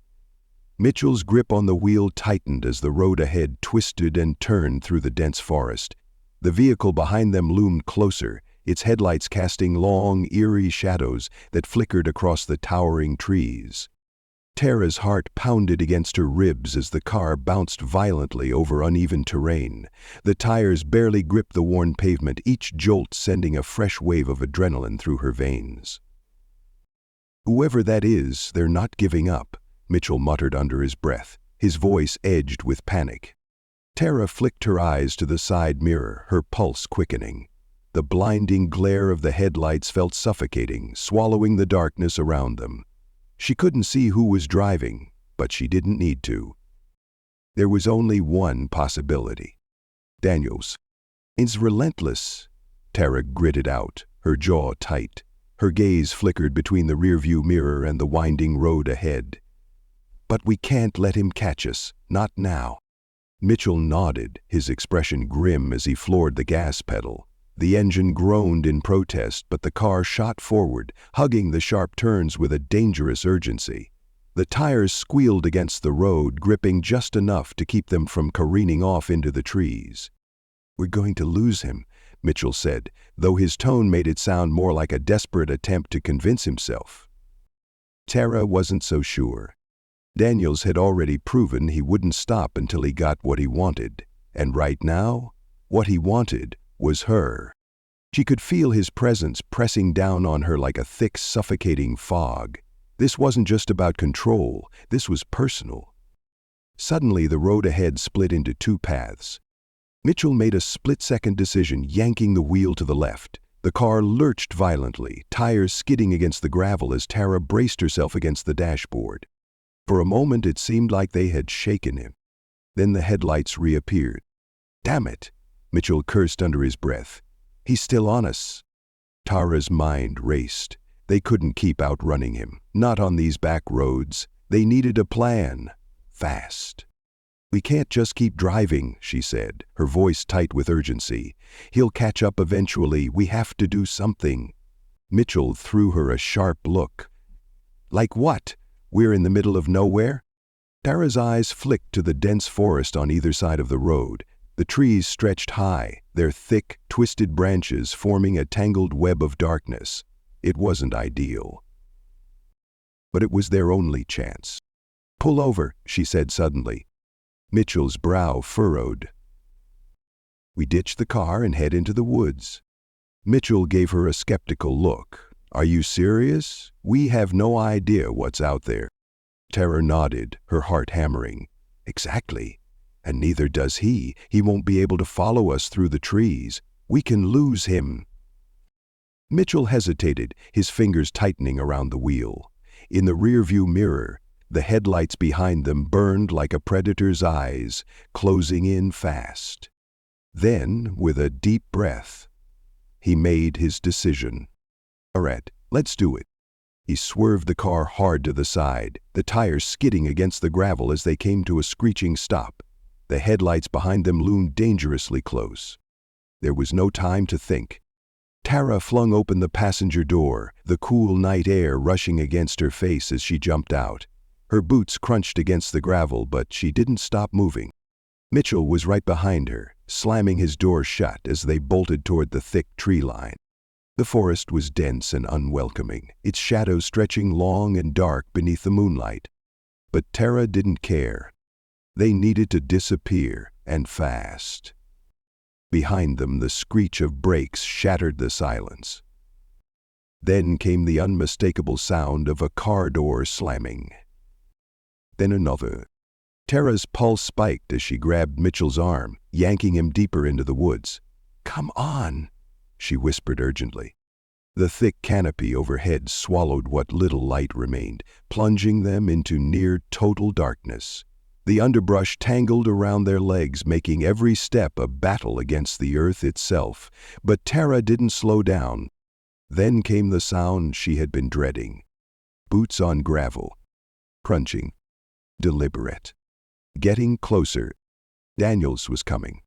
Mitchell's grip on the wheel tightened as the road ahead twisted and turned through the dense forest. The vehicle behind them loomed closer, its headlights casting long, eerie shadows that flickered across the towering trees. Tara's heart pounded against her ribs as the car bounced violently over uneven terrain. The tires barely gripped the worn pavement, each jolt sending a fresh wave of adrenaline through her veins. "Whoever that is, they're not giving up," Mitchell muttered under his breath, his voice edged with panic. Tara flicked her eyes to the side mirror, her pulse quickening. The blinding glare of the headlights felt suffocating, swallowing the darkness around them. She couldn't see who was driving, but she didn't need to. There was only one possibility. Daniels. "It's relentless," Tara gritted out, her jaw tight. Her gaze flickered between the rearview mirror and the winding road ahead. "But we can't let him catch us, not now." Mitchell nodded, his expression grim as he floored the gas pedal. The engine groaned in protest, but the car shot forward, hugging the sharp turns with a dangerous urgency. The tires squealed against the road, gripping just enough to keep them from careening off into the trees. "We're going to lose him," Mitchell said, though his tone made it sound more like a desperate attempt to convince himself. Tara wasn't so sure. Daniels had already proven he wouldn't stop until he got what he wanted, and right now, what he wanted was her. She could feel his presence pressing down on her like a thick, suffocating fog. This wasn't just about control, this was personal. Suddenly, the road ahead split into two paths. Mitchell made a split-second decision, yanking the wheel to the left. The car lurched violently, tires skidding against the gravel as Tara braced herself against the dashboard. For a moment, it seemed like they had shaken him. Then the headlights reappeared. "Damn it," Mitchell cursed under his breath. "He's still on us." Tara's mind raced. They couldn't keep outrunning him, not on these back roads. They needed a plan, fast. "We can't just keep driving," she said, her voice tight with urgency. "He'll catch up eventually. We have to do something." Mitchell threw her a sharp look. "Like what? We're in the middle of nowhere?" Tara's eyes flicked to the dense forest on either side of the road. The trees stretched high, their thick, twisted branches forming a tangled web of darkness. It wasn't ideal. But it was their only chance. "Pull over," she said suddenly. Mitchell's brow furrowed. "We ditch the car and head into the woods." Mitchell gave her a skeptical look. "Are you serious? We have no idea what's out there." Tara nodded, her heart hammering. "Exactly. And neither does he. He won't be able to follow us through the trees. We can lose him." Mitchell hesitated, his fingers tightening around the wheel. In the rearview mirror, the headlights behind them burned like a predator's eyes, closing in fast. Then, with a deep breath, he made his decision. "All right, let's do it." He swerved the car hard to the side, the tires skidding against the gravel as they came to a screeching stop. The headlights behind them loomed dangerously close. There was no time to think. Tara flung open the passenger door, the cool night air rushing against her face as she jumped out. Her boots crunched against the gravel, but she didn't stop moving. Mitchell was right behind her, slamming his door shut as they bolted toward the thick tree line. The forest was dense and unwelcoming, its shadows stretching long and dark beneath the moonlight. But Tara didn't care. They needed to disappear, and fast. Behind them, the screech of brakes shattered the silence. Then came the unmistakable sound of a car door slamming. Then another. Tara's pulse spiked as she grabbed Mitchell's arm, yanking him deeper into the woods. "Come on," she whispered urgently. The thick canopy overhead swallowed what little light remained, plunging them into near total darkness. The underbrush tangled around their legs, making every step a battle against the earth itself. But Tara didn't slow down. Then came the sound she had been dreading. Boots on gravel. Crunching. Deliberate. Getting closer. Daniels was coming.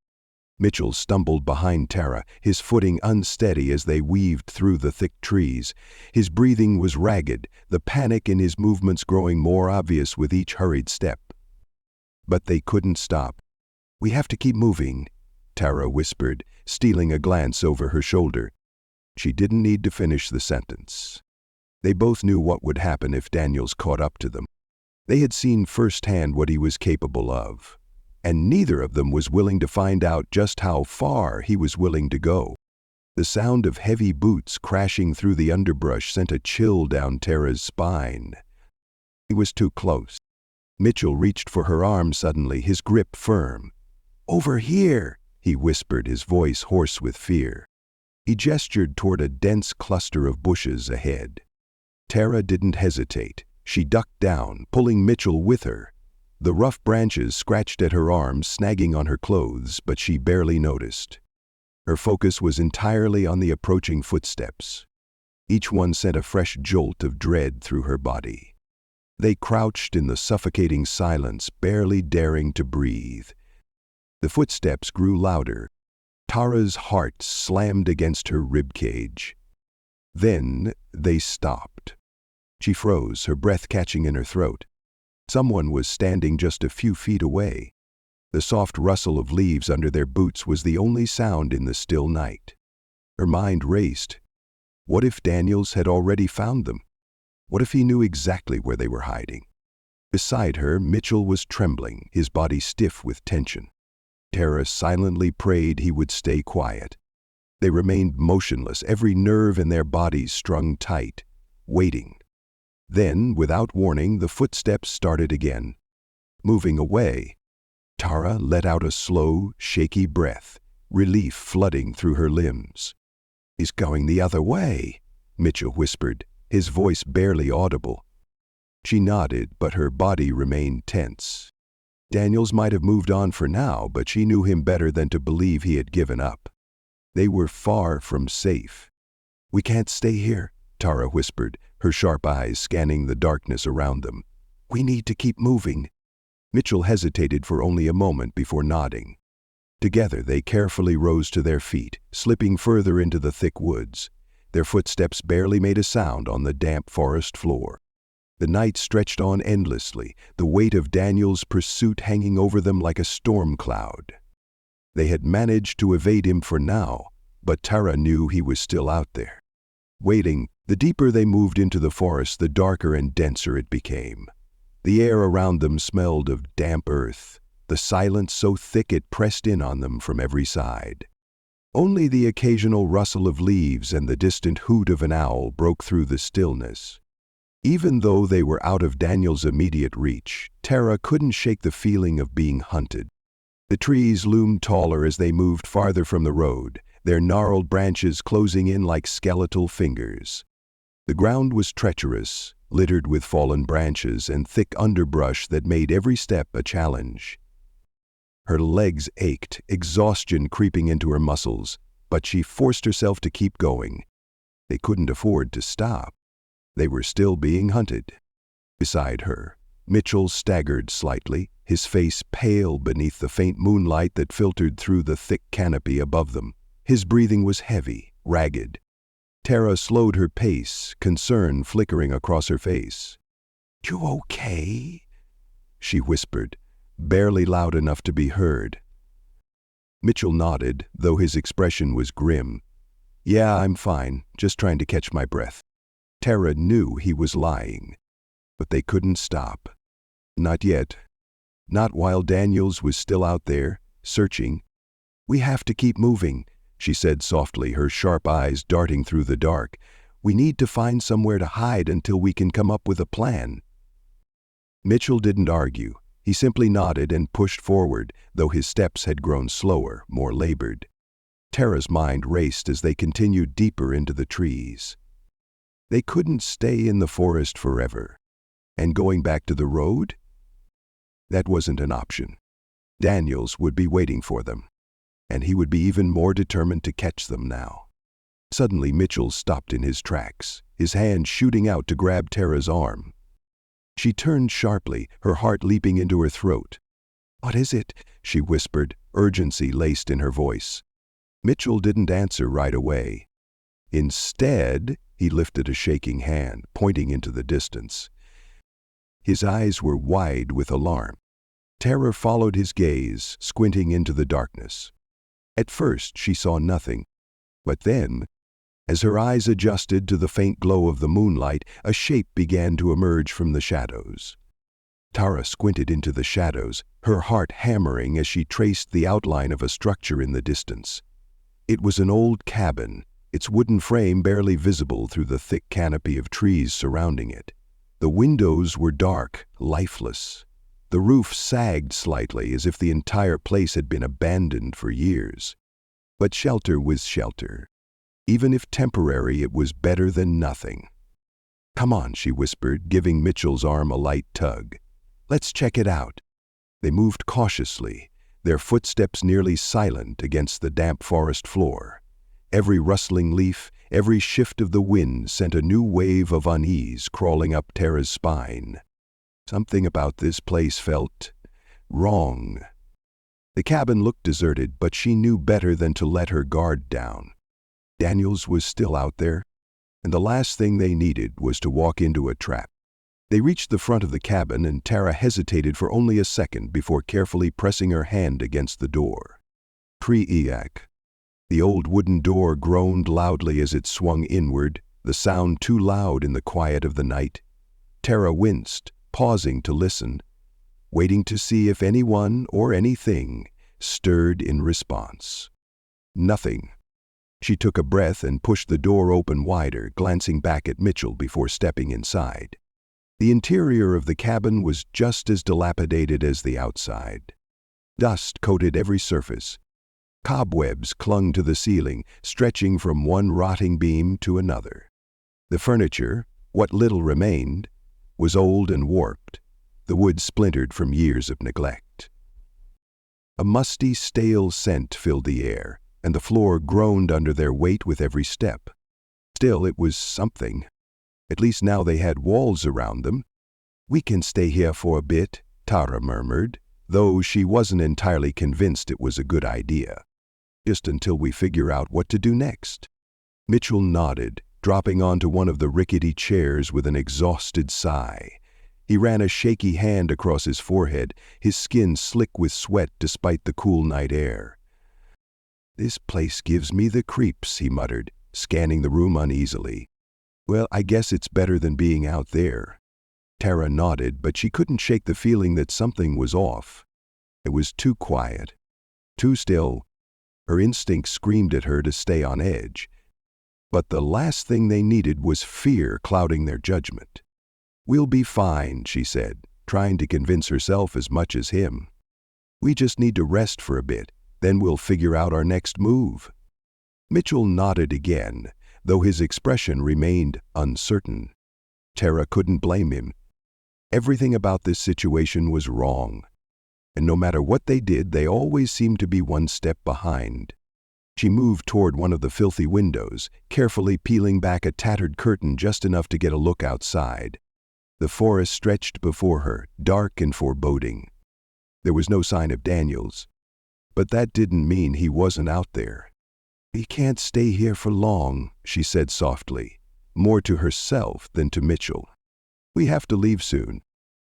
Mitchell stumbled behind Tara, his footing unsteady as they weaved through the thick trees. His breathing was ragged, the panic in his movements growing more obvious with each hurried step. But they couldn't stop. "We have to keep moving," Tara whispered, stealing a glance over her shoulder. She didn't need to finish the sentence. They both knew what would happen if Daniels caught up to them. They had seen firsthand what he was capable of, and neither of them was willing to find out just how far he was willing to go. The sound of heavy boots crashing through the underbrush sent a chill down Tara's spine. He was too close. Mitchell reached for her arm suddenly, his grip firm. "Over here," he whispered, his voice hoarse with fear. He gestured toward a dense cluster of bushes ahead. Tara didn't hesitate. She ducked down, pulling Mitchell with her. The rough branches scratched at her arms, snagging on her clothes, but she barely noticed. Her focus was entirely on the approaching footsteps. Each one sent a fresh jolt of dread through her body. They crouched in the suffocating silence, barely daring to breathe. The footsteps grew louder. Tara's heart slammed against her ribcage. Then they stopped. She froze, her breath catching in her throat. Someone was standing just a few feet away. The soft rustle of leaves under their boots was the only sound in the still night. Her mind raced. What if Daniels had already found them? What if he knew exactly where they were hiding? Beside her, Mitchell was trembling, his body stiff with tension. Tara silently prayed he would stay quiet. They remained motionless, every nerve in their bodies strung tight, waiting. Then, without warning, the footsteps started again. Moving away, Tara let out a slow, shaky breath, relief flooding through her limbs. "He's going the other way," Mitchell whispered, his voice barely audible. She nodded, but her body remained tense. Daniels might have moved on for now, but she knew him better than to believe he had given up. They were far from safe. "We can't stay here," Tara whispered, her sharp eyes scanning the darkness around them. "We need to keep moving." Mitchell hesitated for only a moment before nodding. Together they carefully rose to their feet, slipping further into the thick woods. Their footsteps barely made a sound on the damp forest floor. The night stretched on endlessly, the weight of Daniel's pursuit hanging over them like a storm cloud. They had managed to evade him for now, but Tara knew he was still out there. Waiting, the deeper they moved into the forest, the darker and denser it became. The air around them smelled of damp earth, the silence so thick it pressed in on them from every side. Only the occasional rustle of leaves and the distant hoot of an owl broke through the stillness. Even though they were out of Daniel's immediate reach, Tara couldn't shake the feeling of being hunted. The trees loomed taller as they moved farther from the road, their gnarled branches closing in like skeletal fingers. The ground was treacherous, littered with fallen branches and thick underbrush that made every step a challenge. Her legs ached, exhaustion creeping into her muscles, but she forced herself to keep going. They couldn't afford to stop. They were still being hunted. Beside her, Mitchell staggered slightly, his face pale beneath the faint moonlight that filtered through the thick canopy above them. His breathing was heavy, ragged. Tara slowed her pace, concern flickering across her face. "You okay?" she whispered, barely loud enough to be heard. Mitchell nodded, though his expression was grim. "Yeah, I'm fine, just trying to catch my breath." Tara knew he was lying, but they couldn't stop. Not yet. Not while Daniels was still out there, searching. "We have to keep moving," she said softly, her sharp eyes darting through the dark. "We need to find somewhere to hide until we can come up with a plan." Mitchell didn't argue. He simply nodded and pushed forward, though his steps had grown slower, more labored. Tara's mind raced as they continued deeper into the trees. They couldn't stay in the forest forever. And going back to the road? That wasn't an option. Daniels would be waiting for them, and he would be even more determined to catch them now. Suddenly Mitchell stopped in his tracks, his hand shooting out to grab Tara's arm. She turned sharply, her heart leaping into her throat. "What is it?" she whispered, urgency laced in her voice. Mitchell didn't answer right away. Instead, he lifted a shaking hand, pointing into the distance. His eyes were wide with alarm. Tara followed his gaze, squinting into the darkness. At first, she saw nothing, but then, as her eyes adjusted to the faint glow of the moonlight, a shape began to emerge from the shadows. Tara squinted into the shadows, her heart hammering as she traced the outline of a structure in the distance. It was an old cabin, its wooden frame barely visible through the thick canopy of trees surrounding it. The windows were dark, lifeless. The roof sagged slightly as if the entire place had been abandoned for years. But shelter was shelter. Even if temporary, it was better than nothing. "Come on," she whispered, giving Mitchell's arm a light tug. "Let's check it out." They moved cautiously, their footsteps nearly silent against the damp forest floor. Every rustling leaf, every shift of the wind sent a new wave of unease crawling up Tara's spine. Something about this place felt wrong. The cabin looked deserted, but she knew better than to let her guard down. Daniels was still out there, and the last thing they needed was to walk into a trap. They reached the front of the cabin, and Tara hesitated for only a second before carefully pressing her hand against the door. Pre-Eac. The old wooden door groaned loudly as it swung inward, the sound too loud in the quiet of the night. Tara winced, pausing to listen, waiting to see if anyone or anything stirred in response. Nothing. She took a breath and pushed the door open wider, glancing back at Mitchell before stepping inside. The interior of the cabin was just as dilapidated as the outside. Dust coated every surface. Cobwebs clung to the ceiling, stretching from one rotting beam to another. The furniture, what little remained, was old and warped, the wood splintered from years of neglect. A musty, stale scent filled the air, and the floor groaned under their weight with every step. Still, it was something. At least now they had walls around them. "We can stay here for a bit," Tara murmured, though she wasn't entirely convinced it was a good idea. "Just until we figure out what to do next." Mitchell nodded, dropping onto one of the rickety chairs with an exhausted sigh. He ran a shaky hand across his forehead, his skin slick with sweat despite the cool night air. "This place gives me the creeps," he muttered, scanning the room uneasily. "Well, I guess it's better than being out there." Tara nodded, but she couldn't shake the feeling that something was off. It was too quiet, too still. Her instinct screamed at her to stay on edge. But the last thing they needed was fear clouding their judgment. "We'll be fine," she said, trying to convince herself as much as him. "We just need to rest for a bit, then we'll figure out our next move." Mitchell nodded again, though his expression remained uncertain. Tara couldn't blame him. Everything about this situation was wrong, and no matter what they did, they always seemed to be one step behind. She moved toward one of the filthy windows, carefully peeling back a tattered curtain just enough to get a look outside. The forest stretched before her, dark and foreboding. There was no sign of Daniels, but that didn't mean he wasn't out there. "We can't stay here for long," she said softly, more to herself than to Mitchell. "We have to leave soon."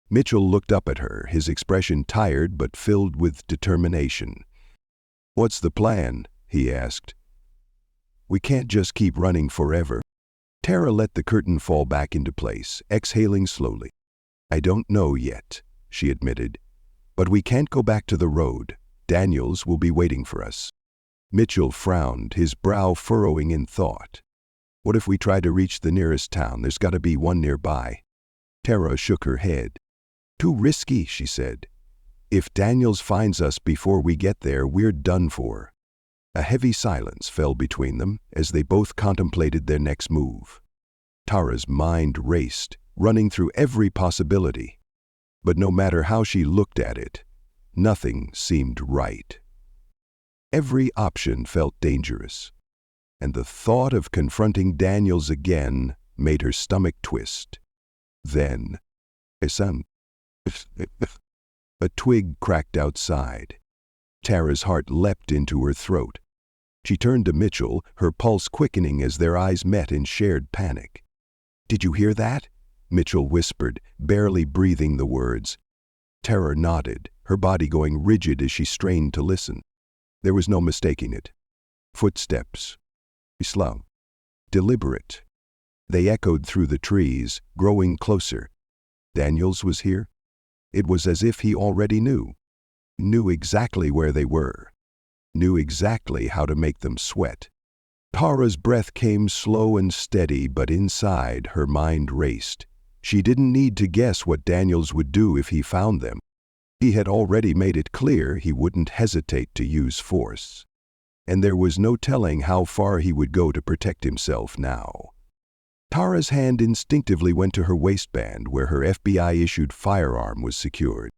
Mitchell looked up at her, his expression tired but filled with determination. "What's the plan?" he asked. "We can't just keep running forever." Tara let the curtain fall back into place, exhaling slowly. "I don't know yet," she admitted. "But we can't go back to the road. Daniels will be waiting for us." Mitchell frowned, his brow furrowing in thought. "What if we try to reach the nearest town? There's got to be one nearby." Tara shook her head. "Too risky," she said. "If Daniels finds us before we get there, we're done for." A heavy silence fell between them as they both contemplated their next move. Tara's mind raced, running through every possibility. But no matter how she looked at it, nothing seemed right. Every option felt dangerous, and the thought of confronting Daniels again made her stomach twist. Then, a twig cracked outside. Tara's heart leapt into her throat. She turned to Mitchell, her pulse quickening as their eyes met in shared panic. "Did you hear that?" Mitchell whispered, barely breathing the words. Tara nodded, her body going rigid as she strained to listen. There was no mistaking it. Footsteps. Slow. Deliberate. They echoed through the trees, growing closer. Daniels was here? It was as if he already knew. Knew exactly where they were. Knew exactly how to make them sweat. Tara's breath came slow and steady, but inside her mind raced. She didn't need to guess what Daniels would do if he found them. He had already made it clear he wouldn't hesitate to use force. And there was no telling how far he would go to protect himself now. Tara's hand instinctively went to her waistband where her FBI-issued firearm was secured.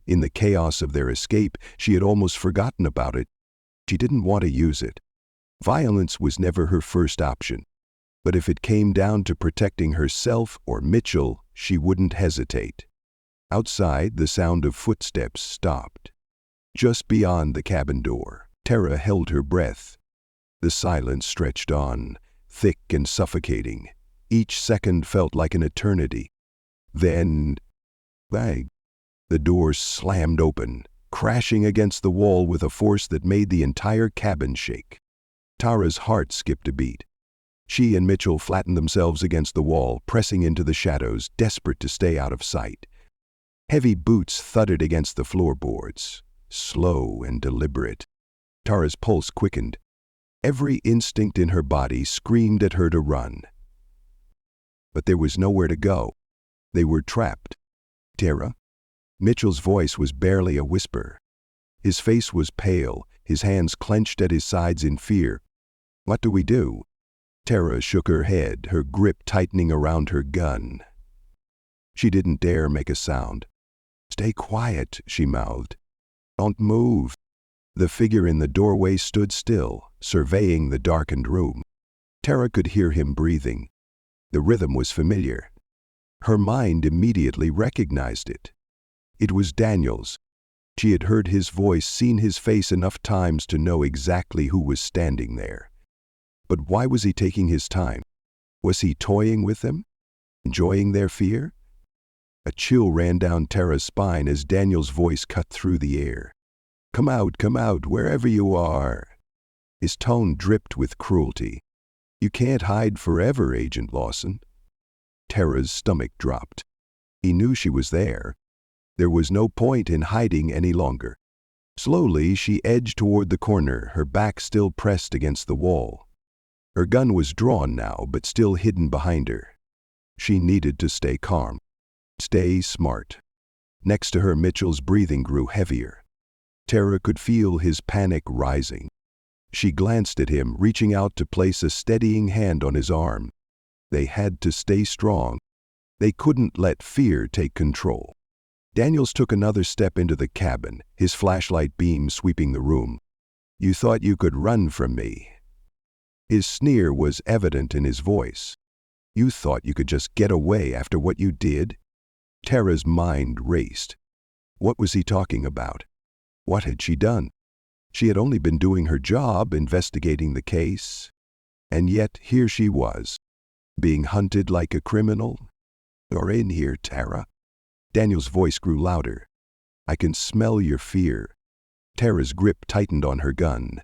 In the chaos of their escape, she had almost forgotten about it. She didn't want to use it. Violence was never her first option. But if it came down to protecting herself or Mitchell, she wouldn't hesitate. Outside, the sound of footsteps stopped. Just beyond the cabin door, Tara held her breath. The silence stretched on, thick and suffocating. Each second felt like an eternity. Then, bang! The door slammed open, crashing against the wall with a force that made the entire cabin shake. Tara's heart skipped a beat. She and Mitchell flattened themselves against the wall, pressing into the shadows, desperate to stay out of sight. Heavy boots thudded against the floorboards, slow and deliberate. Tara's pulse quickened. Every instinct in her body screamed at her to run. But there was nowhere to go. They were trapped. "Tara?" Mitchell's voice was barely a whisper. His face was pale, his hands clenched at his sides in fear. "What do we do?" Tara shook her head, her grip tightening around her gun. She didn't dare make a sound. "Stay quiet," she mouthed. "Don't move." The figure in the doorway stood still, surveying the darkened room. Tara could hear him breathing. The rhythm was familiar. Her mind immediately recognized it. It was Daniels. She had heard his voice, seen his face enough times to know exactly who was standing there. But why was he taking his time? Was he toying with them? Enjoying their fear? A chill ran down Tara's spine as Daniel's voice cut through the air. Come out, wherever you are." His tone dripped with cruelty. "You can't hide forever, Agent Lawson." Tara's stomach dropped. He knew she was there. There was no point in hiding any longer. Slowly, she edged toward the corner, her back still pressed against the wall. Her gun was drawn now, but still hidden behind her. She needed to stay calm. Stay smart. Next to her, Mitchell's breathing grew heavier. Tara could feel his panic rising. She glanced at him, reaching out to place a steadying hand on his arm. They had to stay strong. They couldn't let fear take control. Daniels took another step into the cabin, his flashlight beam sweeping the room. "You thought you could run from me." His sneer was evident in his voice. "You thought you could just get away after what you did?" Tara's mind raced. What was he talking about? What had she done? She had only been doing her job, investigating the case. And yet here she was, being hunted like a criminal. "You're in here, Tara." Daniel's voice grew louder. "I can smell your fear." Tara's grip tightened on her gun.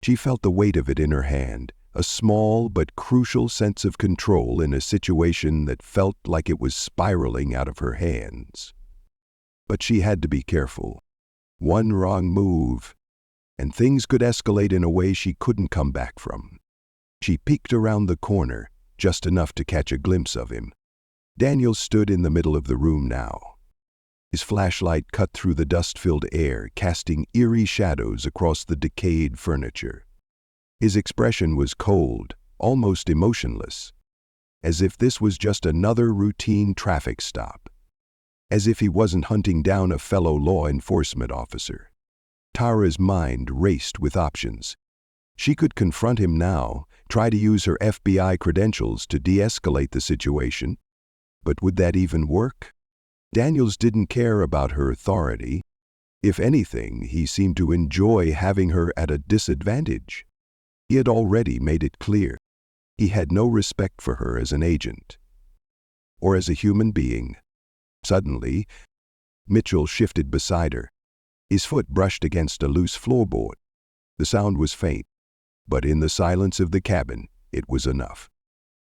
She felt the weight of it in her hand, a small but crucial sense of control in a situation that felt like it was spiraling out of her hands. But she had to be careful. One wrong move, and things could escalate in a way she couldn't come back from. She peeked around the corner, just enough to catch a glimpse of him. Daniel stood in the middle of the room now. His flashlight cut through the dust-filled air, casting eerie shadows across the decayed furniture. His expression was cold, almost emotionless, as if this was just another routine traffic stop, as if he wasn't hunting down a fellow law enforcement officer. Tara's mind raced with options. She could confront him now, try to use her FBI credentials to de-escalate the situation. But would that even work? Daniels didn't care about her authority. If anything, he seemed to enjoy having her at a disadvantage. He had already made it clear. He had no respect for her as an agent, or as a human being. Suddenly, Mitchell shifted beside her. His foot brushed against a loose floorboard. The sound was faint, but in the silence of the cabin, it was enough.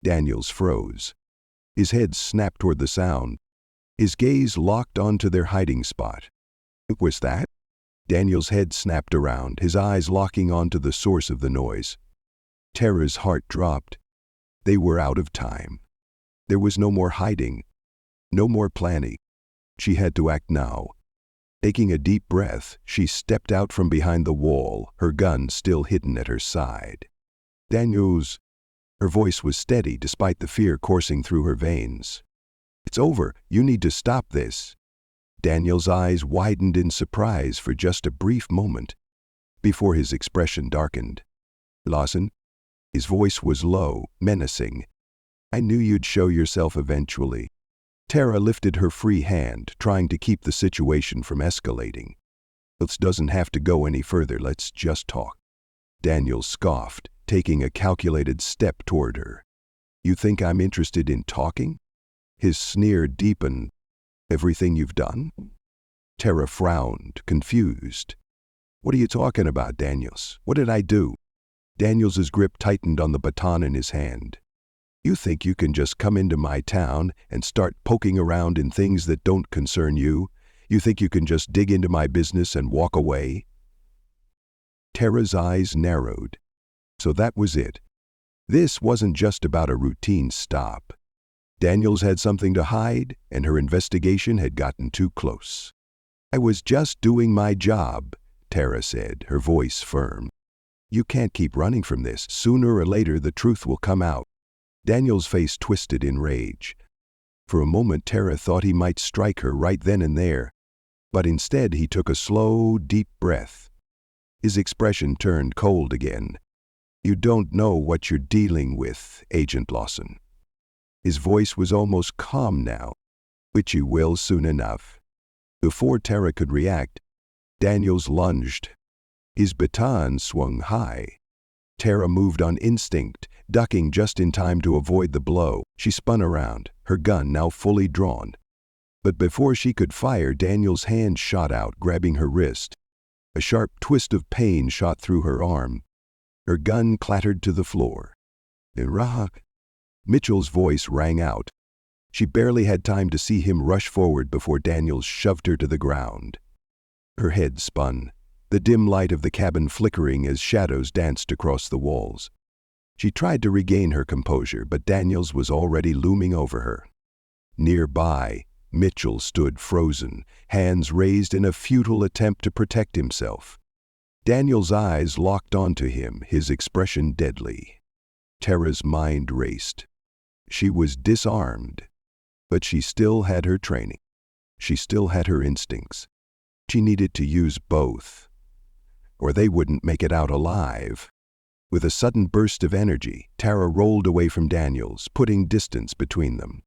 Daniels froze. His head snapped toward the sound. His gaze locked onto their hiding spot. What was that? Daniel's head snapped around, his eyes locking onto the source of the noise. Tara's heart dropped. They were out of time. There was no more hiding, no more planning. She had to act now. Taking a deep breath, she stepped out from behind the wall, her gun still hidden at her side. "Daniels." Her voice was steady despite the fear coursing through her veins. "It's over. You need to stop this." Daniel's eyes widened in surprise for just a brief moment, before his expression darkened. "Lawson?" His voice was low, menacing. "I knew you'd show yourself eventually." Tara lifted her free hand, trying to keep the situation from escalating. "This doesn't have to go any further, let's just talk." Daniel scoffed, taking a calculated step toward her. "You think I'm interested in talking?" His sneer deepened. "Everything you've done?" Tara frowned, confused. "What are you talking about, Daniels? What did I do?" Daniels's grip tightened on the baton in his hand. "You think you can just come into my town and start poking around in things that don't concern you? You think you can just dig into my business and walk away?" Tara's eyes narrowed. So that was it. This wasn't just about a routine stop. Daniels had something to hide, and her investigation had gotten too close. "I was just doing my job," Tara said, her voice firm. "You can't keep running from this. Sooner or later, the truth will come out." Daniel's face twisted in rage. For a moment, Tara thought he might strike her right then and there, but instead he took a slow, deep breath. His expression turned cold again. "You don't know what you're dealing with, Agent Lawson." His voice was almost calm now, "which you will soon enough." Before Tara could react, Daniels lunged. His baton swung high. Tara moved on instinct, ducking just in time to avoid the blow. She spun around, her gun now fully drawn. But before she could fire, Daniel's hand shot out, grabbing her wrist. A sharp twist of pain shot through her arm. Her gun clattered to the floor. "Iraq." Mitchell's voice rang out. She barely had time to see him rush forward before Daniels shoved her to the ground. Her head spun, the dim light of the cabin flickering as shadows danced across the walls. She tried to regain her composure, but Daniels was already looming over her. Nearby, Mitchell stood frozen, hands raised in a futile attempt to protect himself. Daniel's eyes locked onto him, his expression deadly. Tara's mind raced. She was disarmed, but she still had her training. She still had her instincts. She needed to use both, or they wouldn't make it out alive. With a sudden burst of energy, Tara rolled away from Daniels, putting distance between them.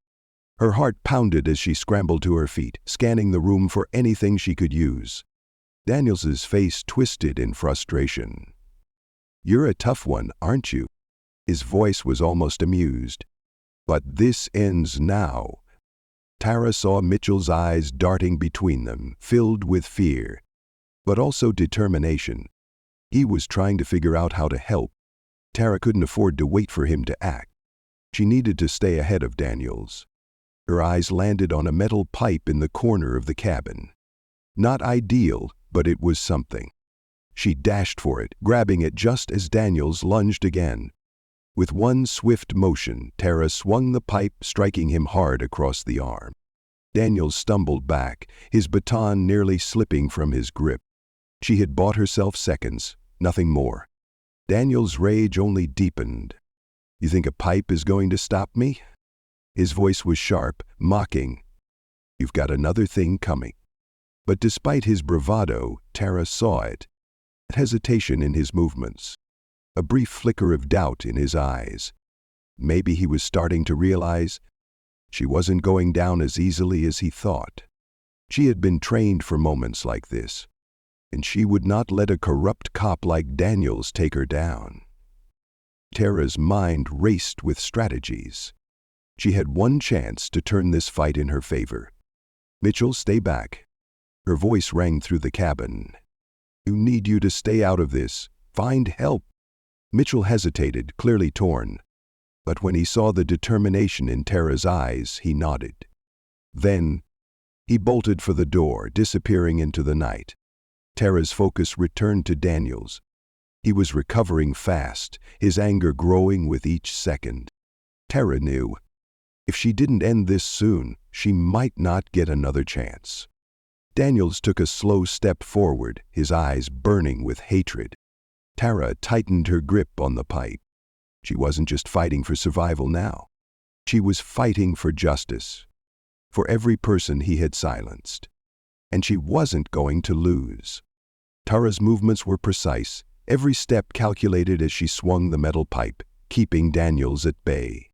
Her heart pounded as she scrambled to her feet, scanning the room for anything she could use. Daniels's face twisted in frustration. "You're a tough one, aren't you?" His voice was almost amused. "But this ends now." Tara saw Mitchell's eyes darting between them, filled with fear, but also determination. He was trying to figure out how to help. Tara couldn't afford to wait for him to act. She needed to stay ahead of Daniels. Her eyes landed on a metal pipe in the corner of the cabin. Not ideal, but it was something. She dashed for it, grabbing it just as Daniels lunged again. With one swift motion, Tara swung the pipe, striking him hard across the arm. Daniels stumbled back, his baton nearly slipping from his grip. She had bought herself seconds, nothing more. Daniels' rage only deepened. "You think a pipe is going to stop me?" His voice was sharp, mocking. "You've got another thing coming." But despite his bravado, Tara saw it. Hesitation in his movements. A brief flicker of doubt in his eyes. Maybe he was starting to realize she wasn't going down as easily as he thought. She had been trained for moments like this, and she would not let a corrupt cop like Daniels take her down. Tara's mind raced with strategies. She had one chance to turn this fight in her favor. "Mitchell, stay back." Her voice rang through the cabin. "You need you to stay out of this. Find help." Mitchell hesitated, clearly torn. But when he saw the determination in Tara's eyes, he nodded. Then, he bolted for the door, disappearing into the night. Tara's focus returned to Daniels. He was recovering fast, his anger growing with each second. Tara knew. If she didn't end this soon, she might not get another chance. Daniels took a slow step forward, his eyes burning with hatred. Tara tightened her grip on the pipe. She wasn't just fighting for survival now. She was fighting for justice. For every person he had silenced. And she wasn't going to lose. Tara's movements were precise, every step calculated as she swung the metal pipe, keeping Daniels at bay.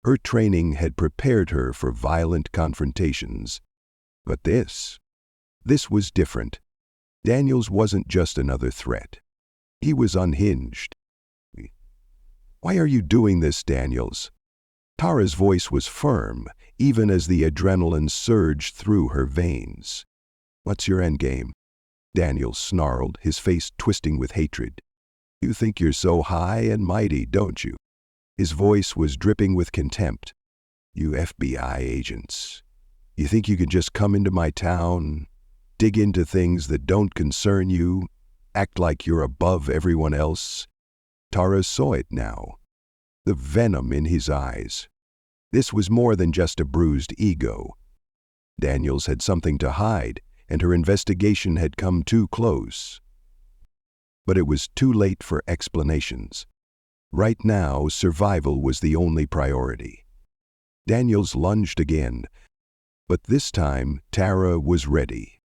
Her training had prepared her for violent confrontations. But this was different. Daniels wasn't just another threat. He was unhinged. "Why are you doing this, Daniels?" Tara's voice was firm, even as the adrenaline surged through her veins. "What's your endgame?" Daniels snarled, his face twisting with hatred. "You think you're so high and mighty, don't you?" His voice was dripping with contempt. "You FBI agents. You think you can just come into my town, dig into things that don't concern you, act like you're above everyone else?" Tara saw it now. The venom in his eyes. This was more than just a bruised ego. Daniels had something to hide, and her investigation had come too close. But it was too late for explanations. Right now, survival was the only priority. Daniels lunged again, but this time Tara was ready.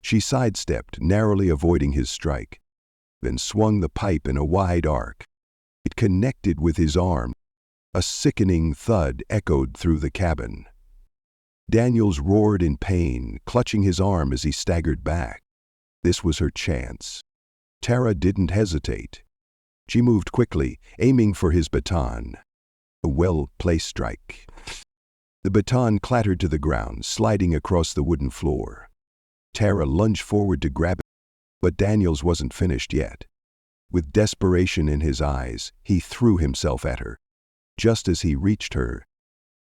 She sidestepped, narrowly avoiding his strike, then swung the pipe in a wide arc. It connected with his arm. A sickening thud echoed through the cabin. Daniels roared in pain, clutching his arm as he staggered back. This was her chance. Tara didn't hesitate. She moved quickly, aiming for his baton. A well-placed strike. The baton clattered to the ground, sliding across the wooden floor. Tara lunged forward to grab it, but Daniels wasn't finished yet. With desperation in his eyes, he threw himself at her. Just as he reached her,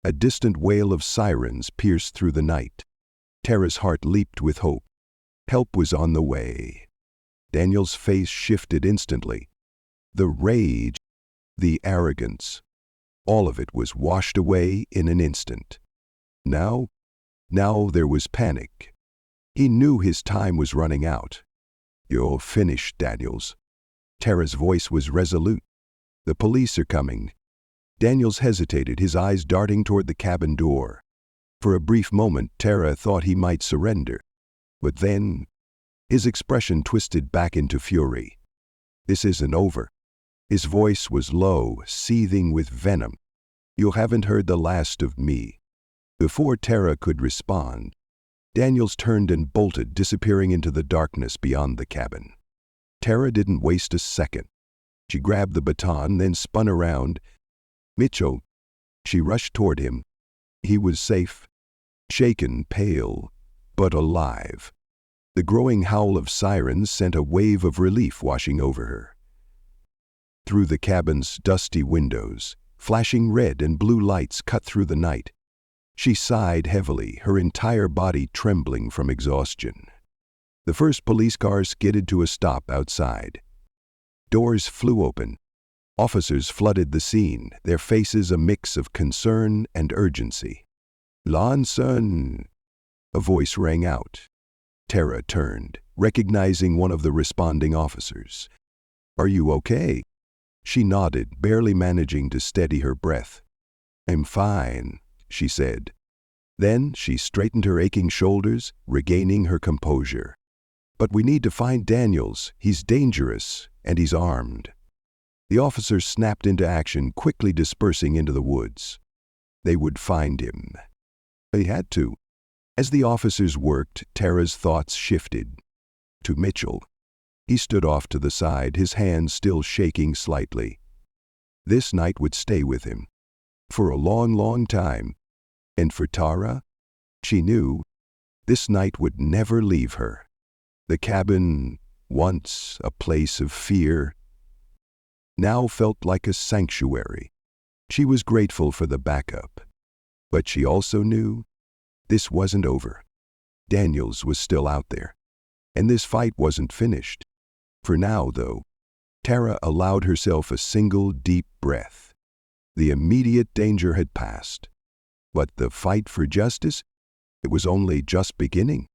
a distant wail of sirens pierced through the night. Tara's heart leaped with hope. Help was on the way. Daniels' face shifted instantly. The rage, the arrogance, all of it was washed away in an instant. Now there was panic. He knew his time was running out. "You're finished, Daniels." Tara's voice was resolute. "The police are coming." Daniels hesitated, his eyes darting toward the cabin door. For a brief moment, Tara thought he might surrender. But then, his expression twisted back into fury. "This isn't over." His voice was low, seething with venom. "You haven't heard the last of me." Before Tara could respond, Daniels turned and bolted, disappearing into the darkness beyond the cabin. Tara didn't waste a second. She grabbed the baton, then spun around. Mitchell. She rushed toward him. He was safe, shaken, pale, but alive. The growing howl of sirens sent a wave of relief washing over her. Through the cabin's dusty windows, flashing red and blue lights cut through the night. She sighed heavily, her entire body trembling from exhaustion. The first police car skidded to a stop outside. Doors flew open. Officers flooded the scene, their faces a mix of concern and urgency. "Lawson!" A voice rang out. Tara turned, recognizing one of the responding officers. "Are you okay?" She nodded, barely managing to steady her breath. "I'm fine," she said. Then she straightened her aching shoulders, regaining her composure. "But we need to find Daniels. He's dangerous, and he's armed." The officers snapped into action, quickly dispersing into the woods. They would find him. They had to. As the officers worked, Tara's thoughts shifted. To Mitchell. He stood off to the side, his hands still shaking slightly. This night would stay with him. For a long, long time. And for Tara, she knew, this night would never leave her. The cabin, once a place of fear, now felt like a sanctuary. She was grateful for the backup. But she also knew this wasn't over. Daniels was still out there. And this fight wasn't finished. For now, though, Tara allowed herself a single deep breath. The immediate danger had passed. But the fight for justice? It was only just beginning.